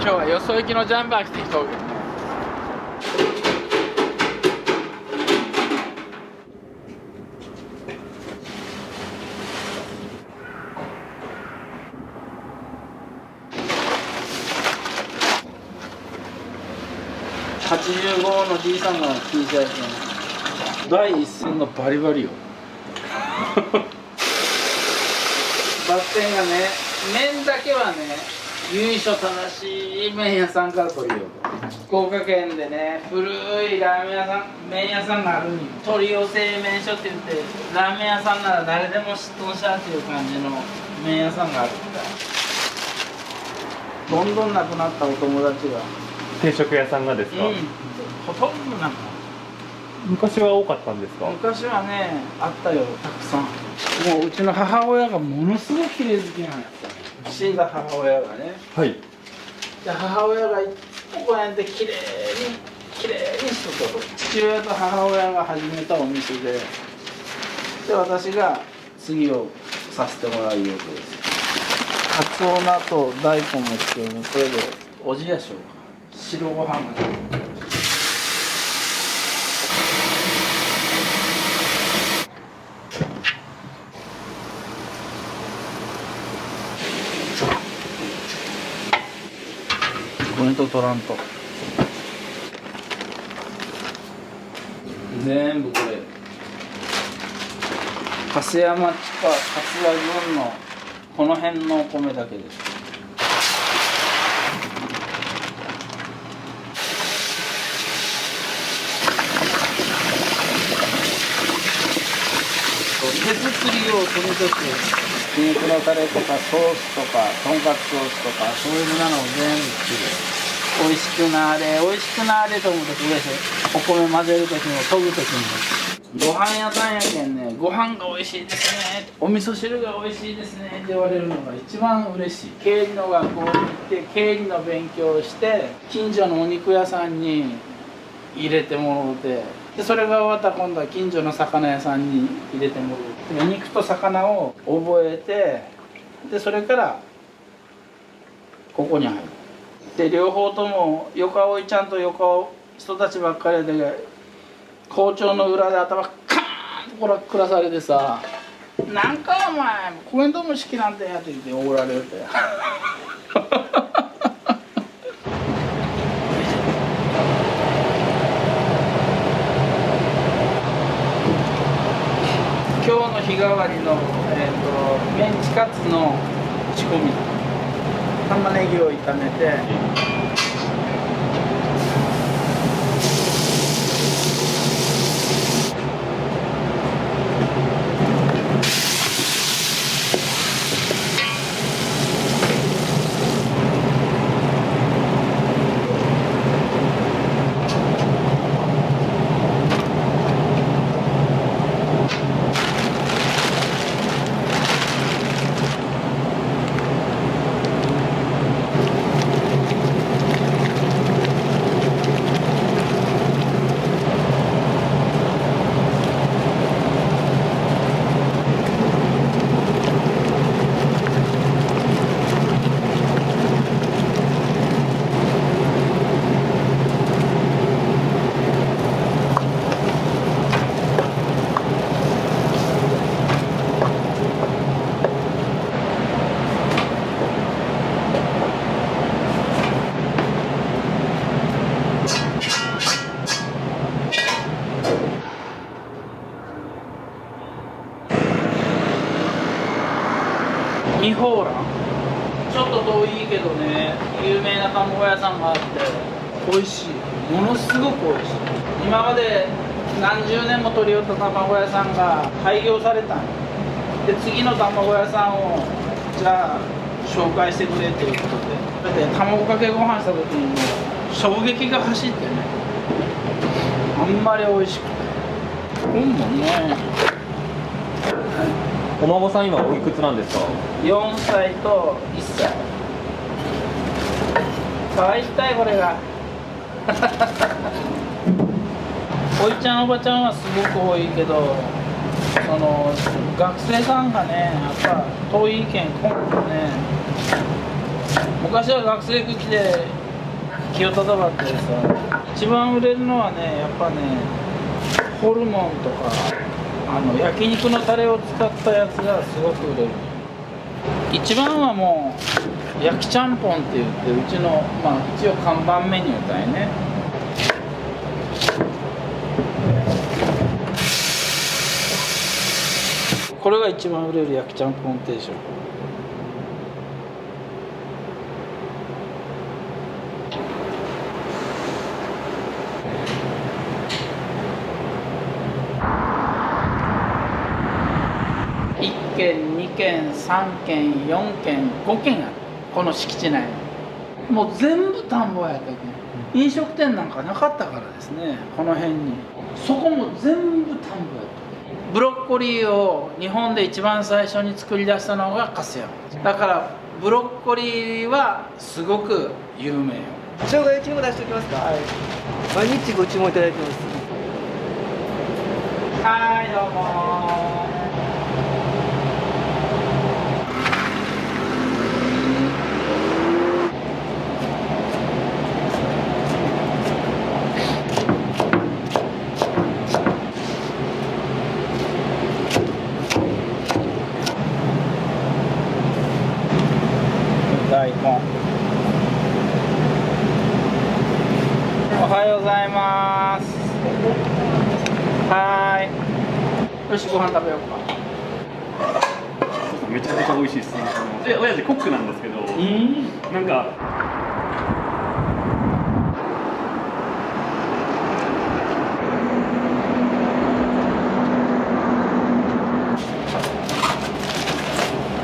Speaker 8: 今日はよそ行きのジャンバー来て人85のじいさんが聞いたやつね。第一線のバリバリよ。バッテンがね、麺だけはね、由緒正しい麺屋さんから取りようと。福岡県でね、古いラーメン屋さん、麺屋さんがあるんよ。鳥寄製麺所って言って、ラーメン屋さんなら誰でも知っとんしゃっていう感じの麺屋さんがあるみたい。どんどんなくなったお友達が。
Speaker 9: 定食屋さんがですか？
Speaker 8: うん、ほとんどなんか
Speaker 9: 昔は多かったんですか？
Speaker 8: 昔はね、あったよ、たくさん。もううちの母親がものすごく綺麗好きなんやったね。死んだ母親がね。
Speaker 9: はい。
Speaker 8: で母親がいつもこうやって綺麗にしとったと。父親と母親が始めたお店で、で私が次をさせてもらうようです。
Speaker 20: カツオナと大根もつける。これでおじやしょうか。白ご飯が。コメント取らんと。全部これ粕山地下桂郡のこの辺のお米だけです。手作りをとにかくひき肉のタレとかソースとかとんかつソースとかそういうものを全部作る。美味しくなれ美味しくなれと思うときお米混ぜるときも研ぐときもご飯屋さんやけんね、ご飯が美味しいですね、お味噌汁が美味しいですねって言われるのが一番嬉しい。経理の学校に行って経理の勉強をして近所のお肉屋さんに入れてもらうて、でそれが終わったら今度は近所の魚屋さんに入れてもらう。肉と魚を覚えて、でそれからここに入る。で両方とも横葵ちゃんと横葵人たちばっかりで校長の裏で頭カーンとくらされてさ「なんかお前コメントも式なんてや」って言っておごられるて今日の日替わりの、メンチカツの仕込み、玉ねぎを炒めてミホーラン、ちょっと遠いけどね有名な卵屋さんがあって美味しい、ものすごく美味しい。今まで何十年も取り寄った卵屋さんが廃業されたんで、次の卵屋さんをじゃあ紹介してくれということで、だって卵かけご飯した時にもう衝撃が走ってね、あんまり美味しくてもね。
Speaker 6: お孫さん今おいくつなんですか
Speaker 20: ？4歳と1歳。かわいいたいこれがおいちゃんおばちゃんはすごく多いけど、その学生さんがねやっぱ遠い県今度ね、昔は学生服着て気をたたばってさ、一番売れるのはねやっぱねホルモンとか焼肉のタレを使ったやつがすごく売れる。一番はもう焼きちゃんぽんって言ってうちの一応看板メニューだよね。これが一番売れる焼きちゃんぽん定食。1軒2軒3軒4軒5軒あるこの敷地内に。もう全部田んぼやったけん飲食店なんかなかったからですね、この辺に。そこも全部田んぼやった。ブロッコリーを日本で一番最初に作り出したのが粕山だから、ブロッコリーはすごく有名よ。
Speaker 17: 生姜焼きも出しておきますか？はい、毎日ご注文いただいてます。
Speaker 20: はい、どうも。はようございます。はーい。よし、ご飯食べようか。
Speaker 21: めちゃめちゃ美味しいです。親父コックなんですけど、なんか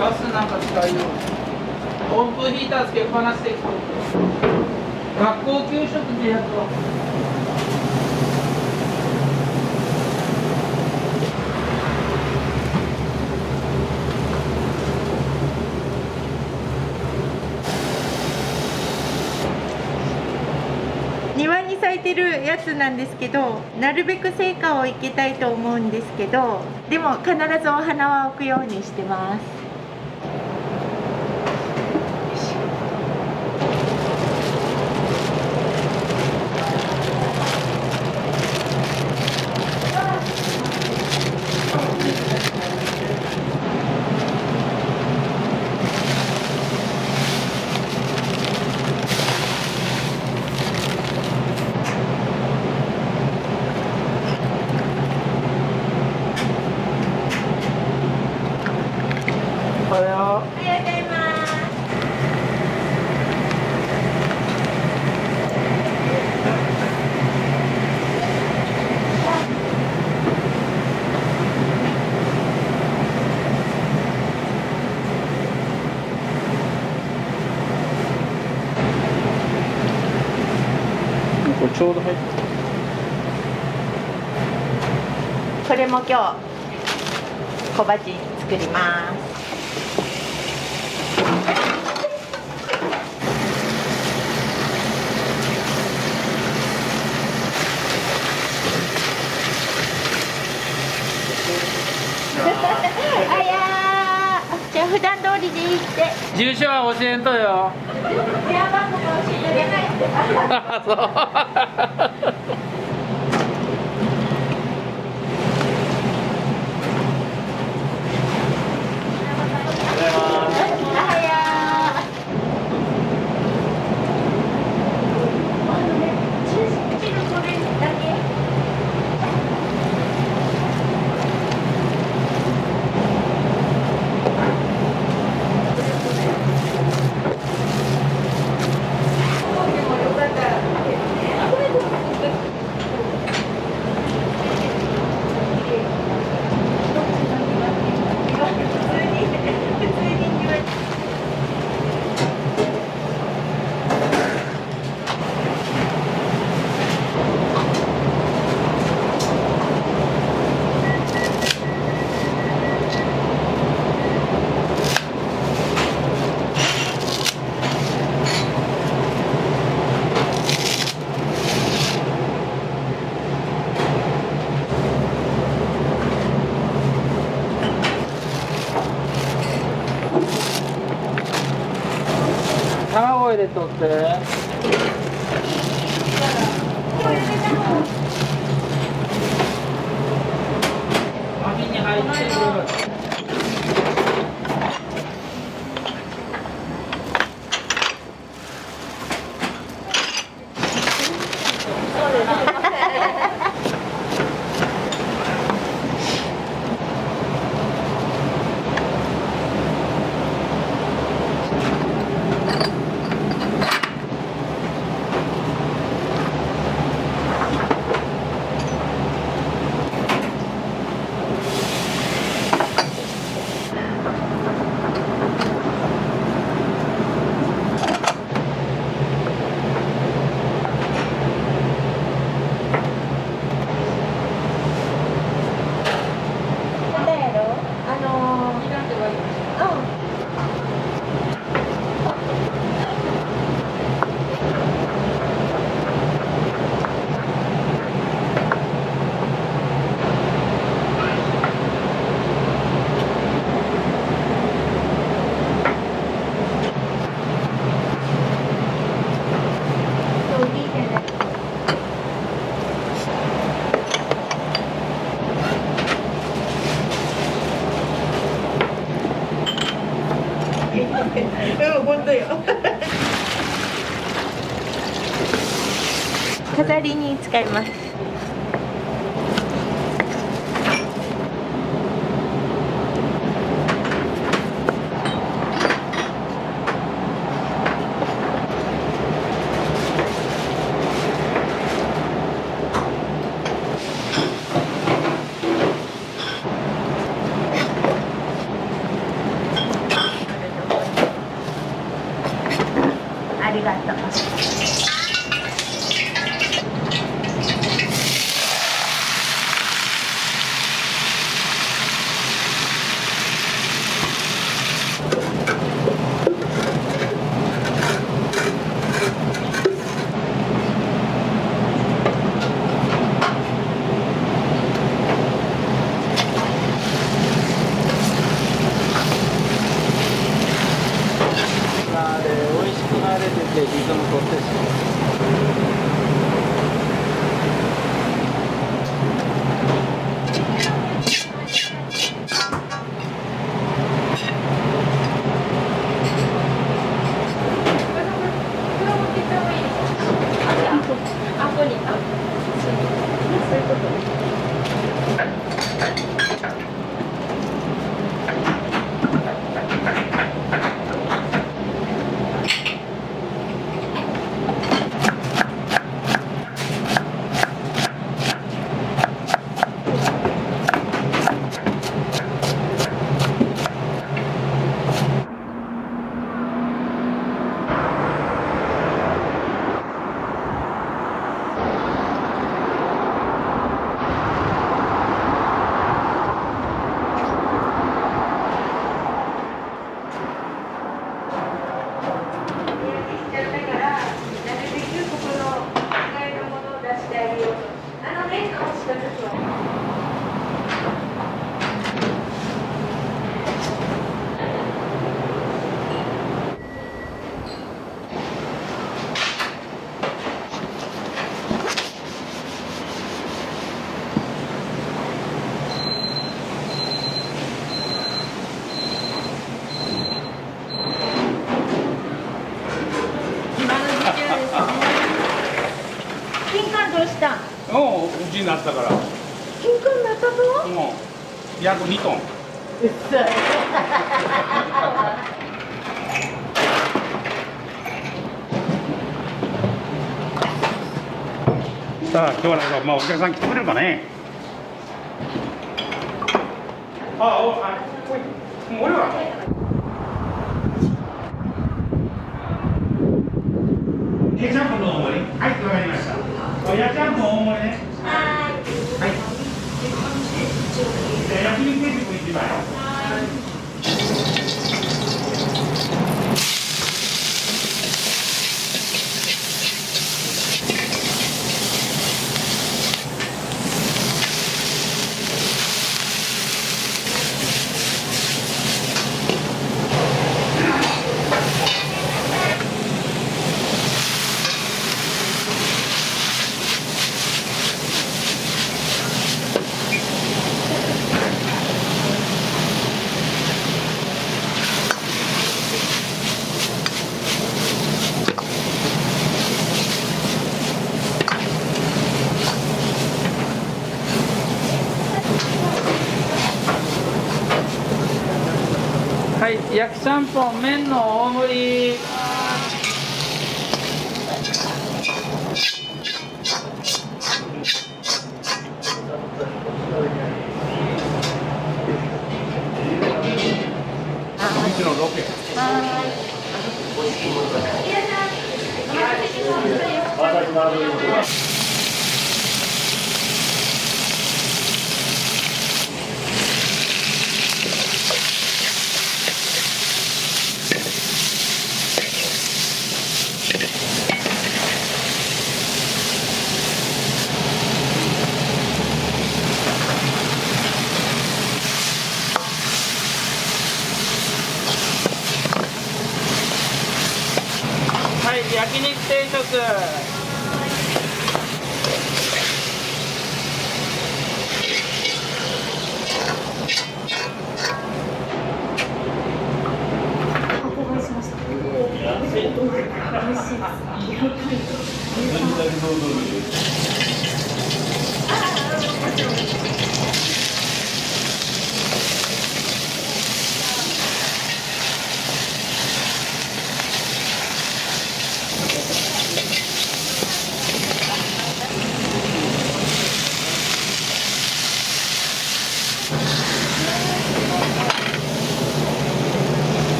Speaker 20: ガスなんか使うよ。温風ヒーターつけっぱなしできとる。学校給食ってやつは。
Speaker 15: 庭に咲いてるやつなんですけど、なるべく成果を生けたいと思うんですけど、でも必ずお花は置くようにしてます。
Speaker 20: おはよう。
Speaker 15: おはようございます。
Speaker 20: これちょうど入って。
Speaker 15: これも今日小鉢作ります。あやー、じゃあ普段通りでいいって。
Speaker 20: 住所は教えんとよ。
Speaker 15: 電話番号も教えてあげないって。
Speaker 20: あ、そう。卵入れとって。網に入ってる。
Speaker 15: 飾りに使います。ありがとう。
Speaker 20: 美味しくなれててリズム取ってし
Speaker 5: 金柑どうした？
Speaker 7: うちになったから
Speaker 5: 金柑になったぞ。
Speaker 7: 約2トン。さあ今日はなんか、お客さん来てくれるかね。俺はケチャップの大盛り。はい、わかりました。やちゃんぽん大盛りね。はい。焼肉定食1枚。
Speaker 20: はい、焼きちゃんぽん麺の大盛り。はい、焼肉定食。
Speaker 5: お伺いしました。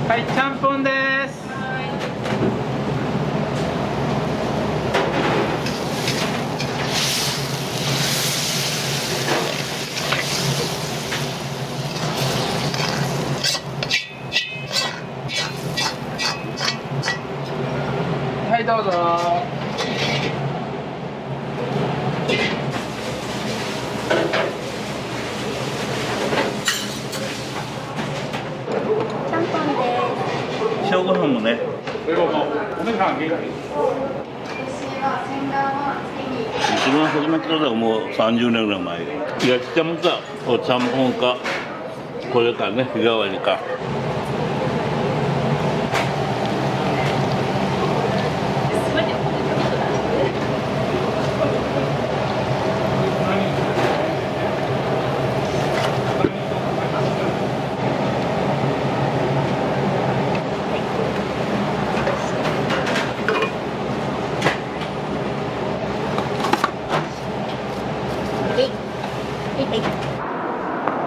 Speaker 20: はい、ちゃんぽんです。はい、どうぞ。
Speaker 2: 正午半もね。
Speaker 7: お姉さん元気？
Speaker 2: 一番始まったのはもう30年ぐらい前。焼きちゃんか、おちゃんぽんか、これかね、日替わりか。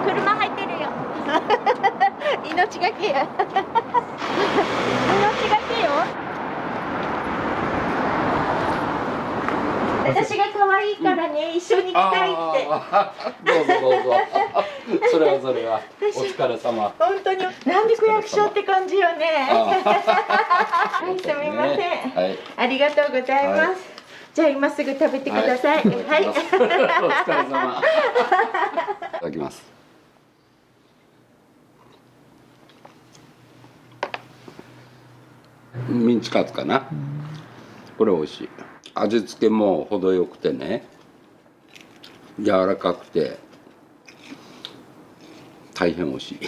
Speaker 15: 車入ってるよ。命がけや。命がけよ。私が可愛いからね、一緒に来たいって。
Speaker 19: どうぞどうぞ。それはそれは。お疲れ様。
Speaker 15: 本当になんで区役所って感じよね。はい、すみません。
Speaker 19: はい。
Speaker 15: ありがとうございます。じゃあ今すぐ食べてください。はい。
Speaker 19: お疲れ様。いただきます。ミンチカツかな。これ美味しい。味付けも程よくてね、柔らかくて大変美味しい。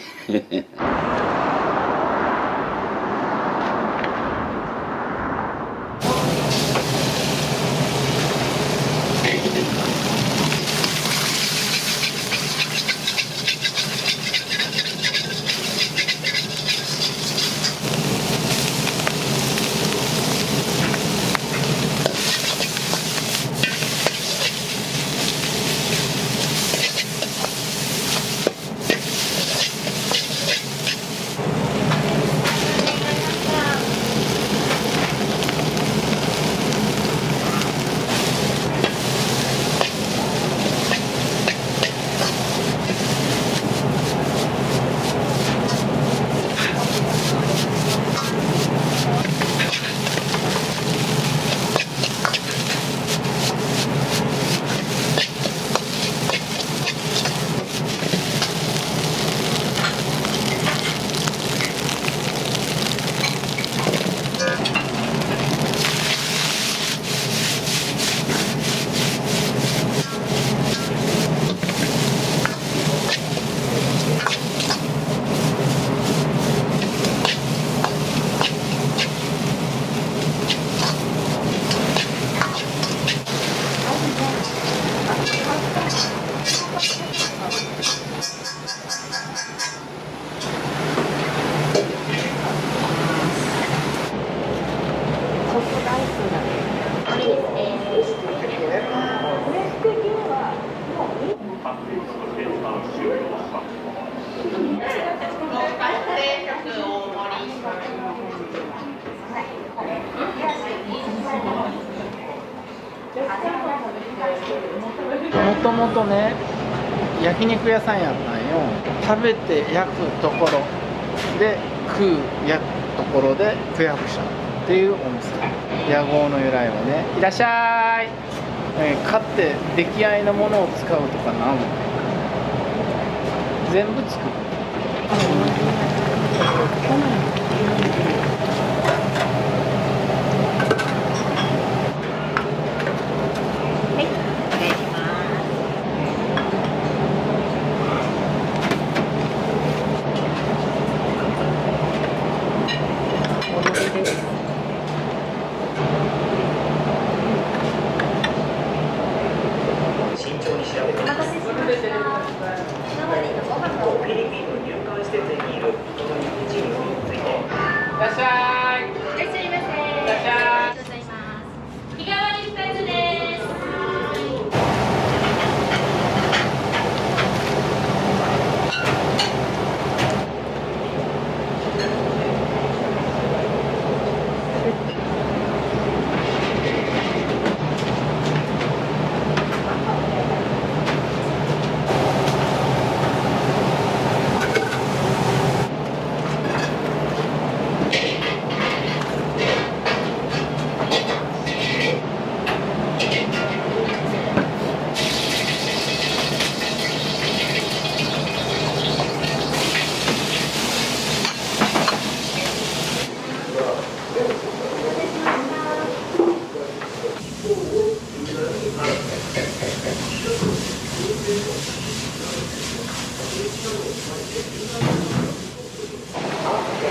Speaker 20: もともとね、焼肉屋さんやったんよ。食べて焼くところで食う焼くところで区役所っていうお店。屋号の由来はね、いらっしゃい。買って出来合いのものを使うとかなんも全部作る。
Speaker 15: はい、お願いします。
Speaker 7: フィリピンの入管施設にいるこの日本人について。いらっしゃい。
Speaker 14: いらっしゃいませ。
Speaker 7: いらっしゃい。
Speaker 14: ありがとうございます。日替わり2つです。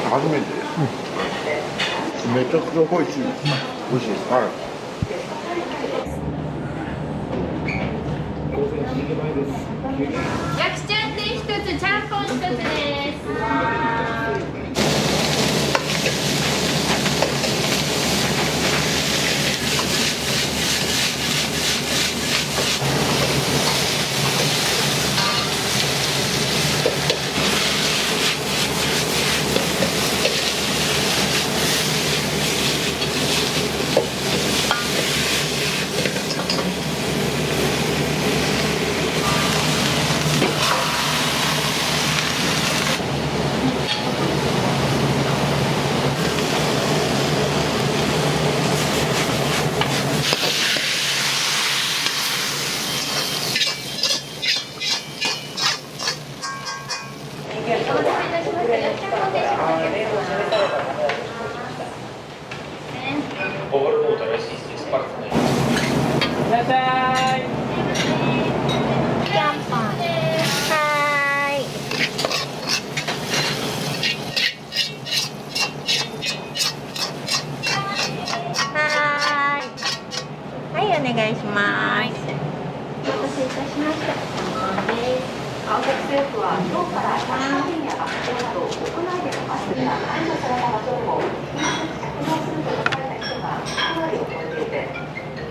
Speaker 3: 初めてです、めちゃくちゃ美味しい、美味しいです。はい。
Speaker 14: 焼きちゃんで1つ、ちゃんぽん1つです。
Speaker 7: いらっしゃい。
Speaker 15: ちゃんぽん。はーい。はい、お願いします。
Speaker 14: お待たせいたしました。韓国政府は今日から百貨店や学校など屋内でのマスクが解除された場所でも引き続き着用すると書かれた人が9割を超えていて、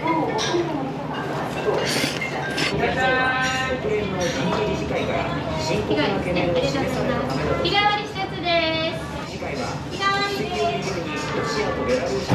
Speaker 14: 今日もほとんどの人がマスクをしていました。
Speaker 7: いらっしゃい。国連の人事理事会が深刻な懸念を示されたための
Speaker 14: 日替わり施設です。
Speaker 7: 次回は
Speaker 14: 日替わり
Speaker 7: 石油
Speaker 14: です。
Speaker 7: にロシアとベラルーシ。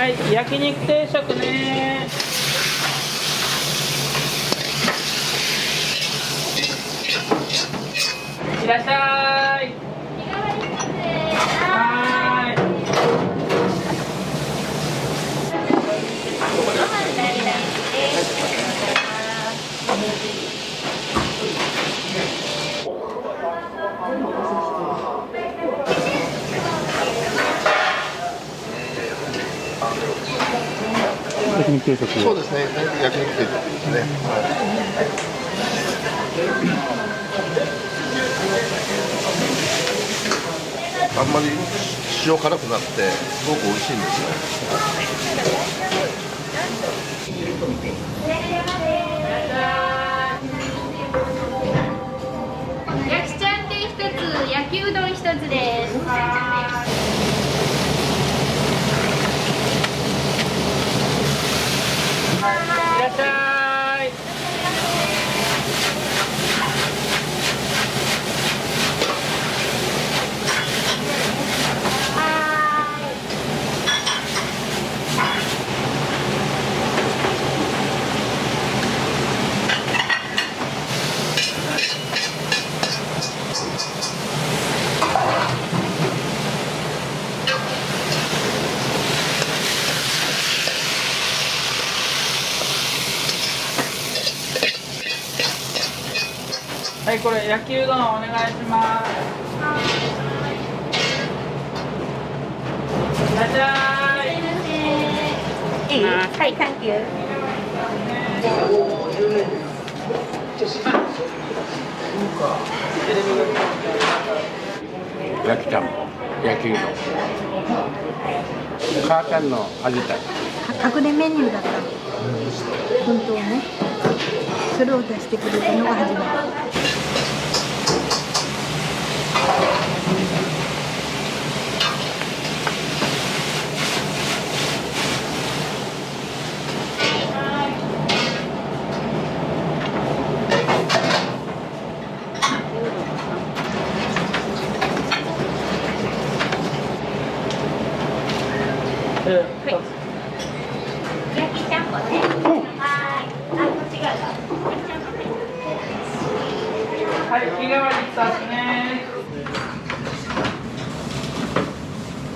Speaker 20: はい、焼肉定食ね。いらっしゃい。はーい。
Speaker 6: 焼肉定食。
Speaker 1: そうですね、焼肉定食ですね。あんまり塩辛くなってすごく美味しいんですよ。
Speaker 14: 焼きちゃんで一つ、焼きうどん一つです。
Speaker 20: いらっしゃい。はい、これ焼きうどんお願いします。いらっしゃい。
Speaker 15: いい？はい、サンキュー。
Speaker 22: 焼きちゃんぽん、焼きうどん。母ちゃんの味たい。
Speaker 23: 隠れメニューだったの。本当ね。それを出してくれたのが初めて。
Speaker 14: 焼きちゃんぽんね。はい。こっち側だ。
Speaker 20: はい、日替わり2つね。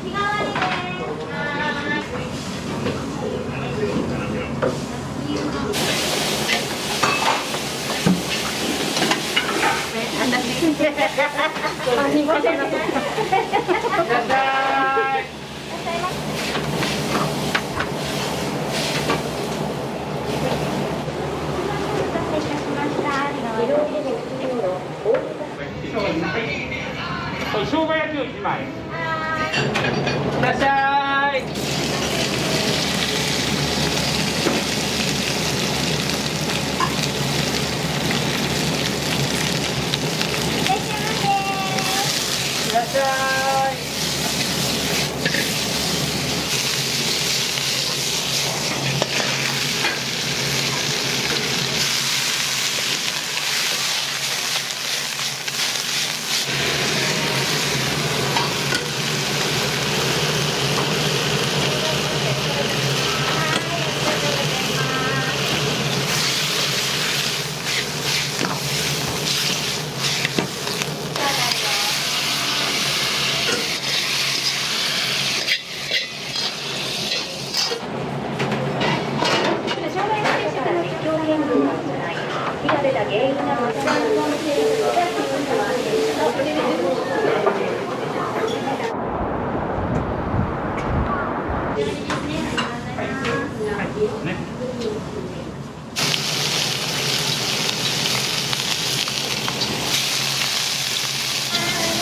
Speaker 14: 日替わり
Speaker 20: 生姜焼きを1枚。いらっしゃい。いらっしゃい。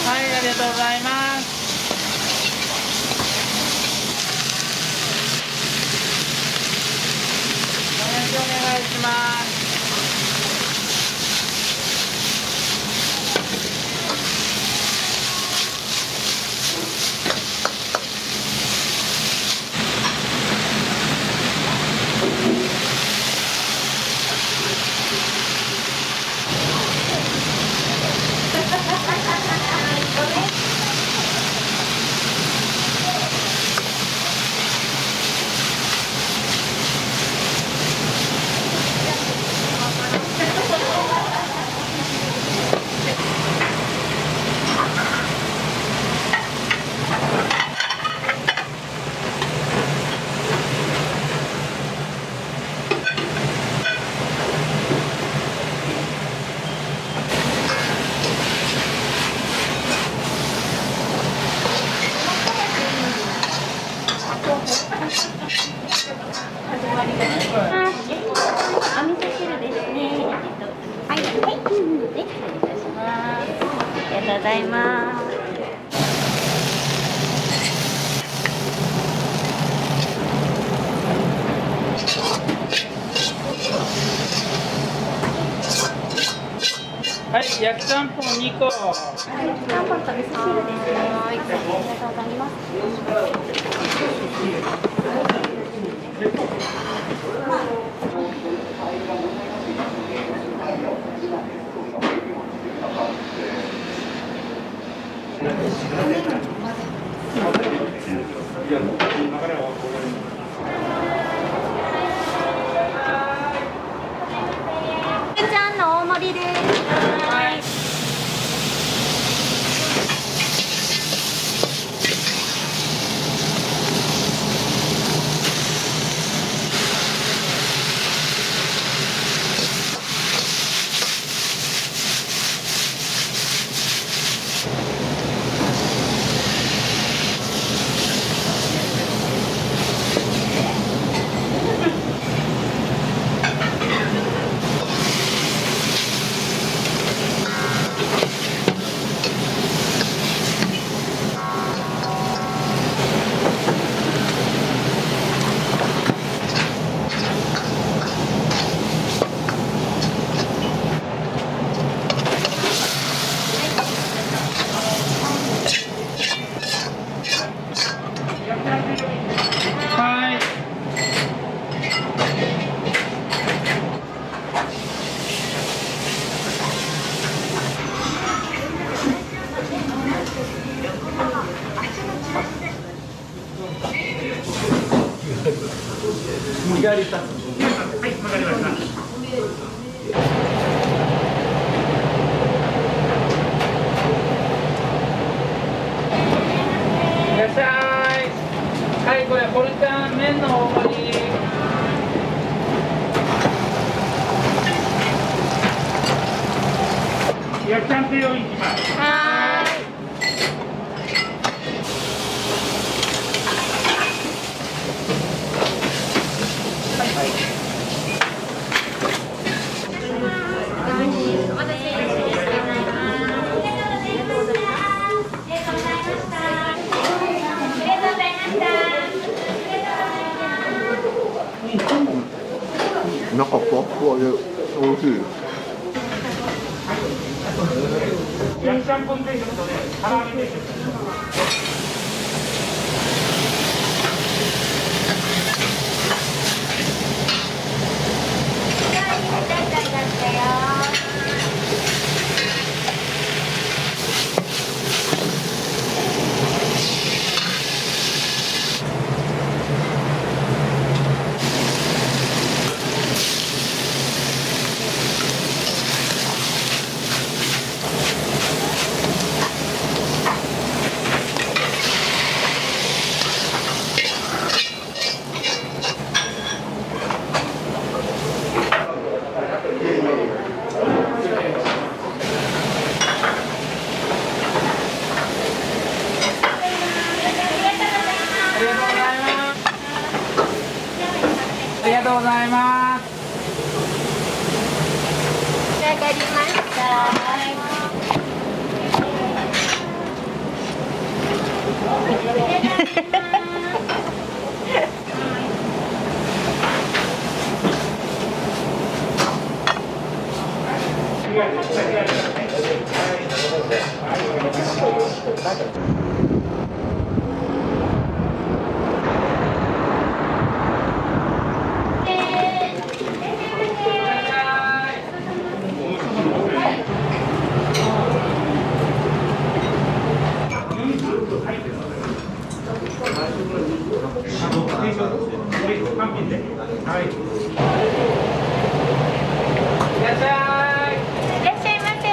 Speaker 20: はい、ありがとうございます。お願いします。
Speaker 14: いがとうございます。
Speaker 20: はい、焼きちゃんぽん2個。
Speaker 14: 焼きちゃんぽんと味噌汁ですね。はい、ありがとうございます。ちゃんの大盛りです。はい。
Speaker 20: 日帰り2つ。はい、わかりました。いらっしゃい。はい、これホルタン麺の大盛り。焼きちゃんぽん用意します。はーい。
Speaker 1: 中ふわふわで美味しい。
Speaker 20: 焼きちゃんぽん定食とね、唐揚げ定食。ありがとうございます。
Speaker 14: 仕上がりました
Speaker 20: はい。いらっしゃい。
Speaker 14: いらっしゃいませ。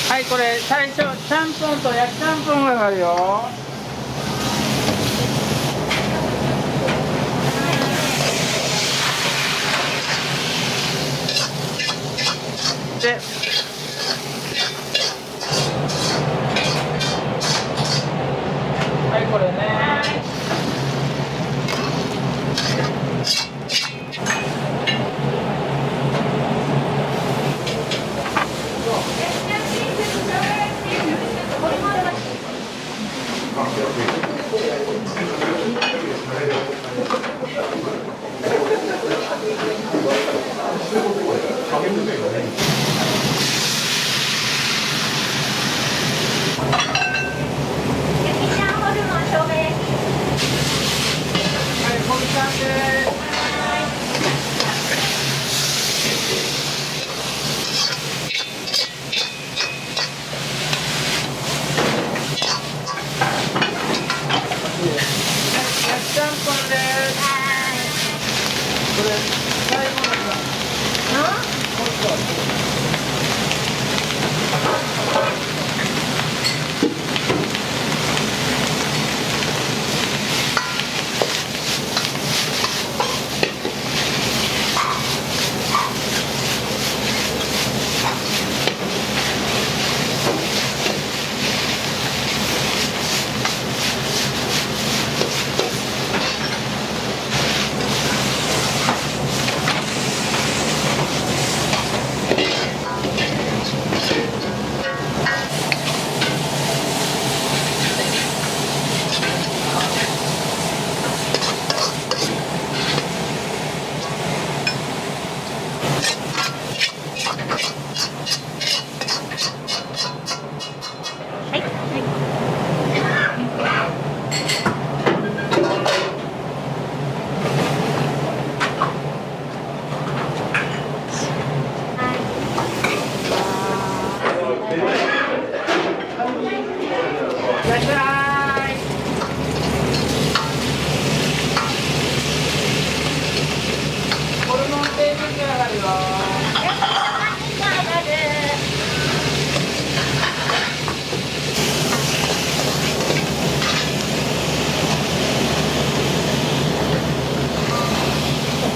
Speaker 20: はい、これ最初ちゃんぽんと焼きちゃんぽんがあるよ。ってはいこれね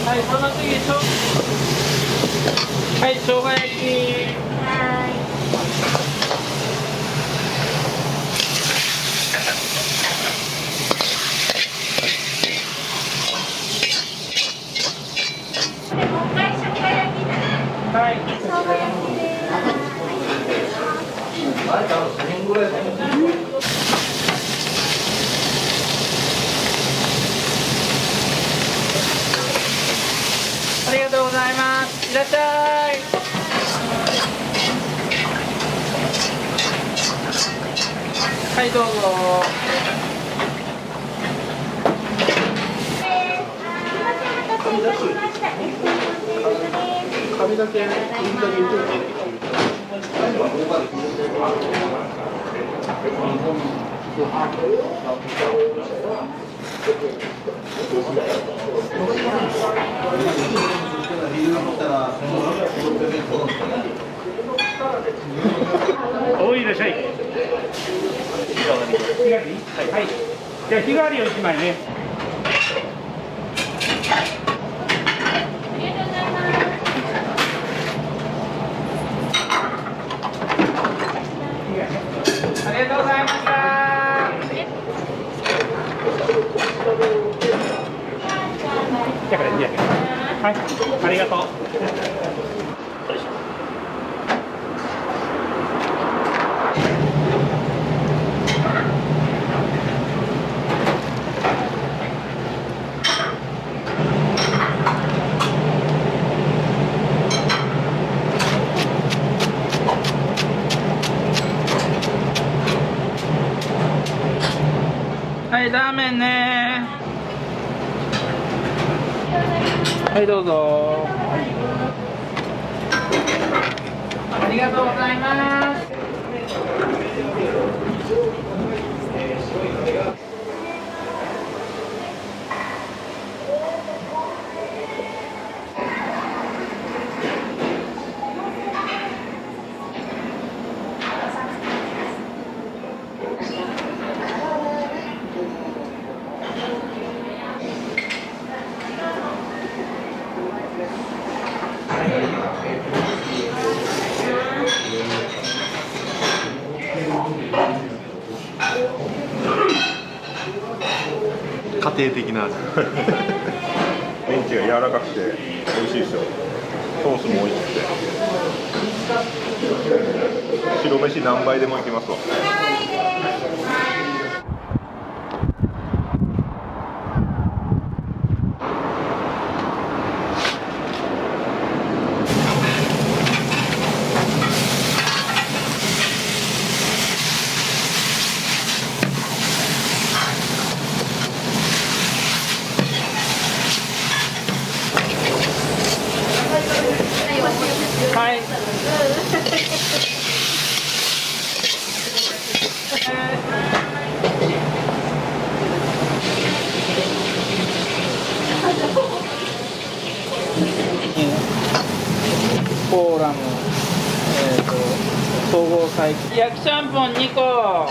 Speaker 20: はい、その次はい、生姜焼きありがとうございます。いらっしゃい。はい、どうぞ。
Speaker 1: 紙だけ
Speaker 7: おいらっしゃい。日替わり。はい。じゃあ日替わりを1枚ね。
Speaker 20: ありがとうございました。
Speaker 7: じゃあこれ200円。はい。ありがとう。
Speaker 20: はい、ラーメンね。はい、どうぞ。ありがとうございます。
Speaker 11: 家庭的な味。メンチが柔らかくて美味しいですよ。ソースも美味しくて。白飯何杯でもいけますわ。
Speaker 20: はい。コーラム、総合菜焼きちゃんぽん2個。
Speaker 14: お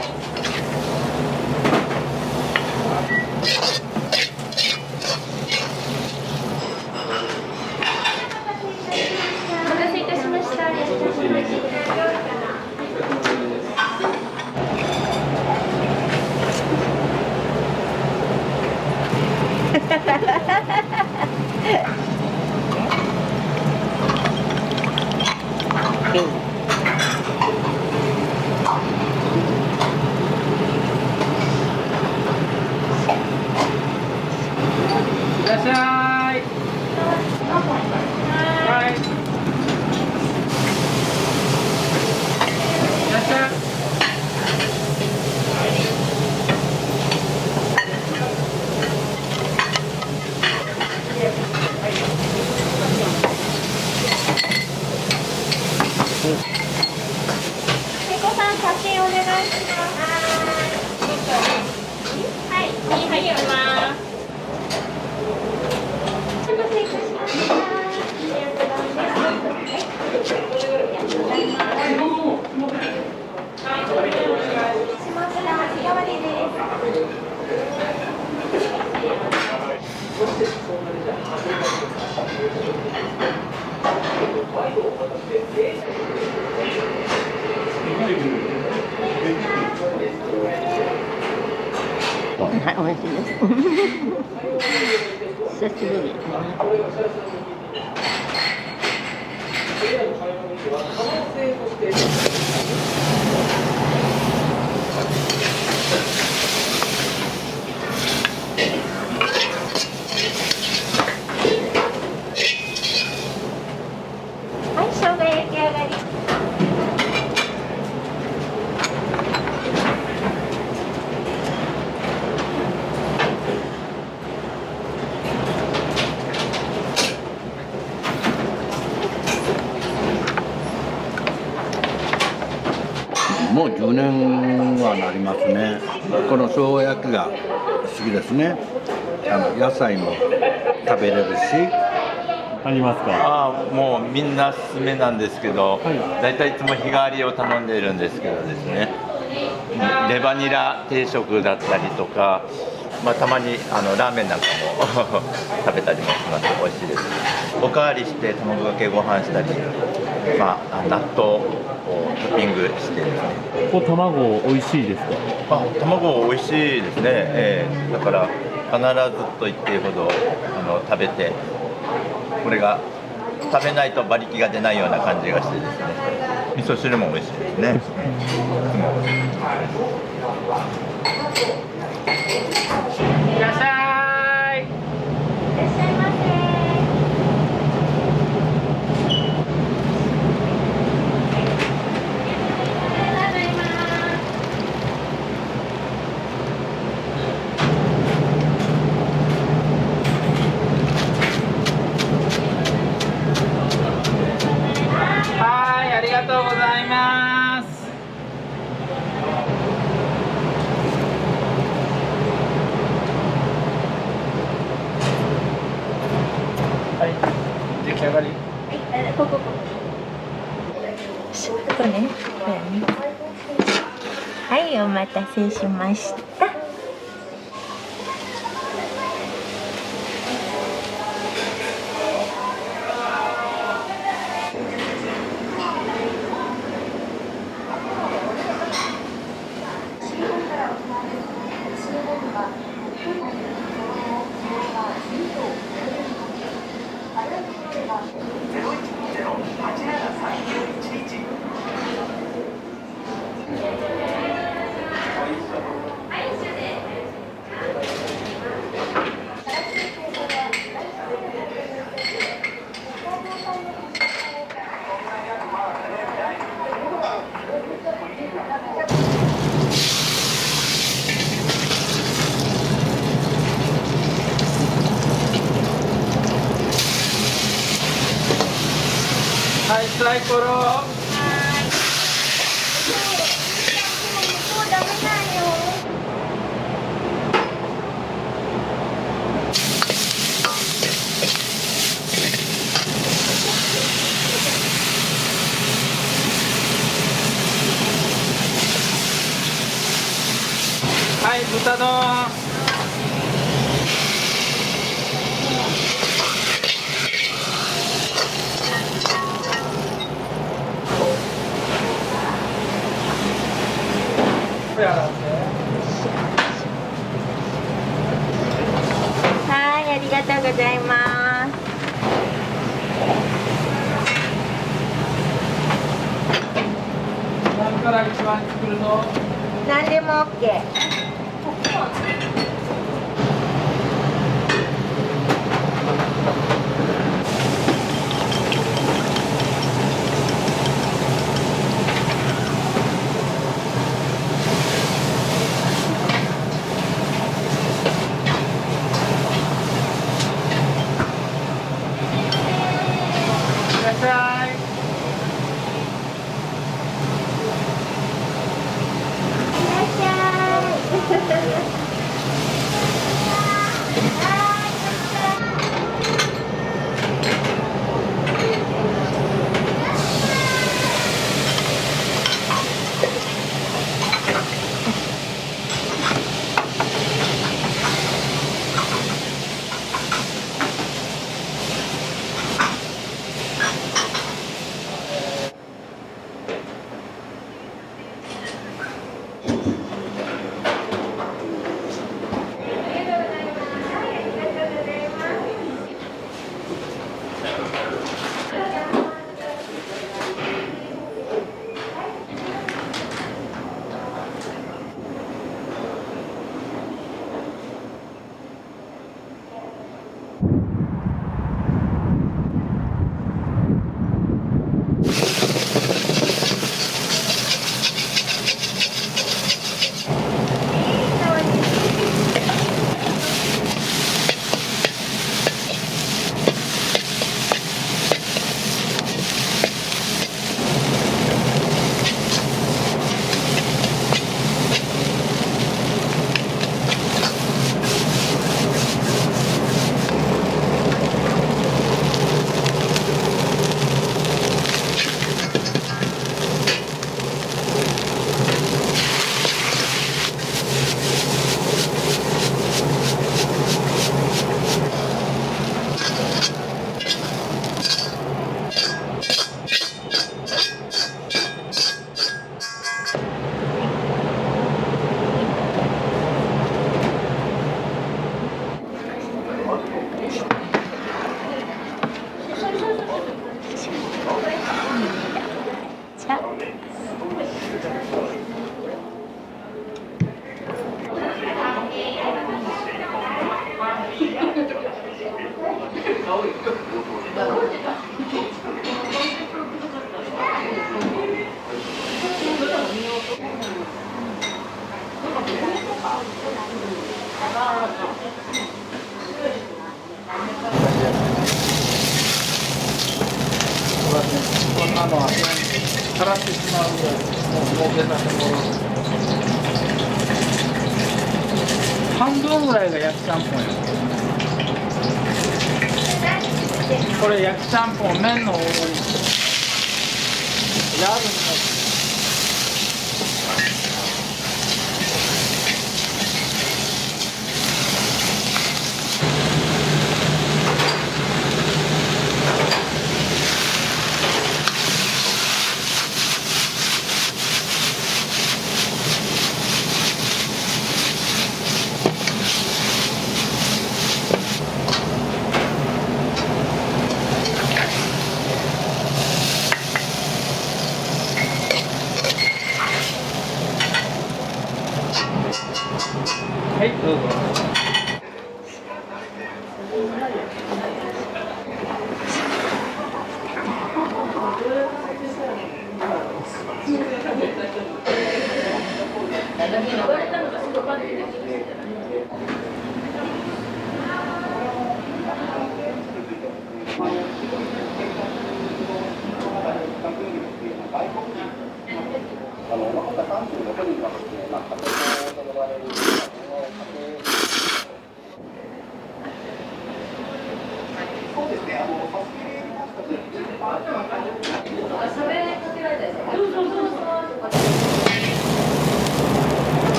Speaker 14: 待たせいたしました。ありがとうございます。
Speaker 20: いらっしゃい。はい。いらっしゃい。
Speaker 14: 聖子さん、写真お願いします。はい、入ります。お待たせいたしました。
Speaker 23: はい、美味しいです。久しぶり。
Speaker 14: はい、生姜焼き上がり。
Speaker 10: もう10年はなりますね。この生姜焼きが好きですね。野菜も食べれるし。
Speaker 12: ありますか。ああ、もうみんな勧めなんですけど、だいたいいつも日替わりを頼んでいるんですけどですね。レバニラ定食だったりとか、まあ、たまにラーメンなんかも食べたりもします。美味しいです。おかわりして卵かけご飯したり、まあ、納豆をトッピングしてですね。
Speaker 6: ここ卵美味しいですか。
Speaker 12: 卵美味しいですね。だから必ずと言っていいほど食べて、これが食べないと馬力が出ないような感じがしてですね。味噌汁も美味しいですね。
Speaker 20: いらっしゃい。
Speaker 14: いらっしゃいませ。
Speaker 20: はい、ありがとうございます。はい、出来上がり。
Speaker 14: はい、ここ。
Speaker 23: ちょっとね、これね。はい、お待たせしました。
Speaker 14: は
Speaker 20: サイコロ。はい、豚丼。
Speaker 15: はい、ありがとうございます。
Speaker 20: 何から一番作るの？
Speaker 15: 何でも OK。
Speaker 20: いらっしゃい。こんなのは払ってしまうぐらいもう儲けたところ半分ぐらいが焼きちゃんぽんやこれ焼きちゃんぽん麺の大盛りやるんだはいどうぞ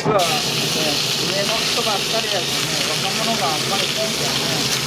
Speaker 20: 僕はね、上の人ばっかりだとね、若者があんまり来ないんだよね。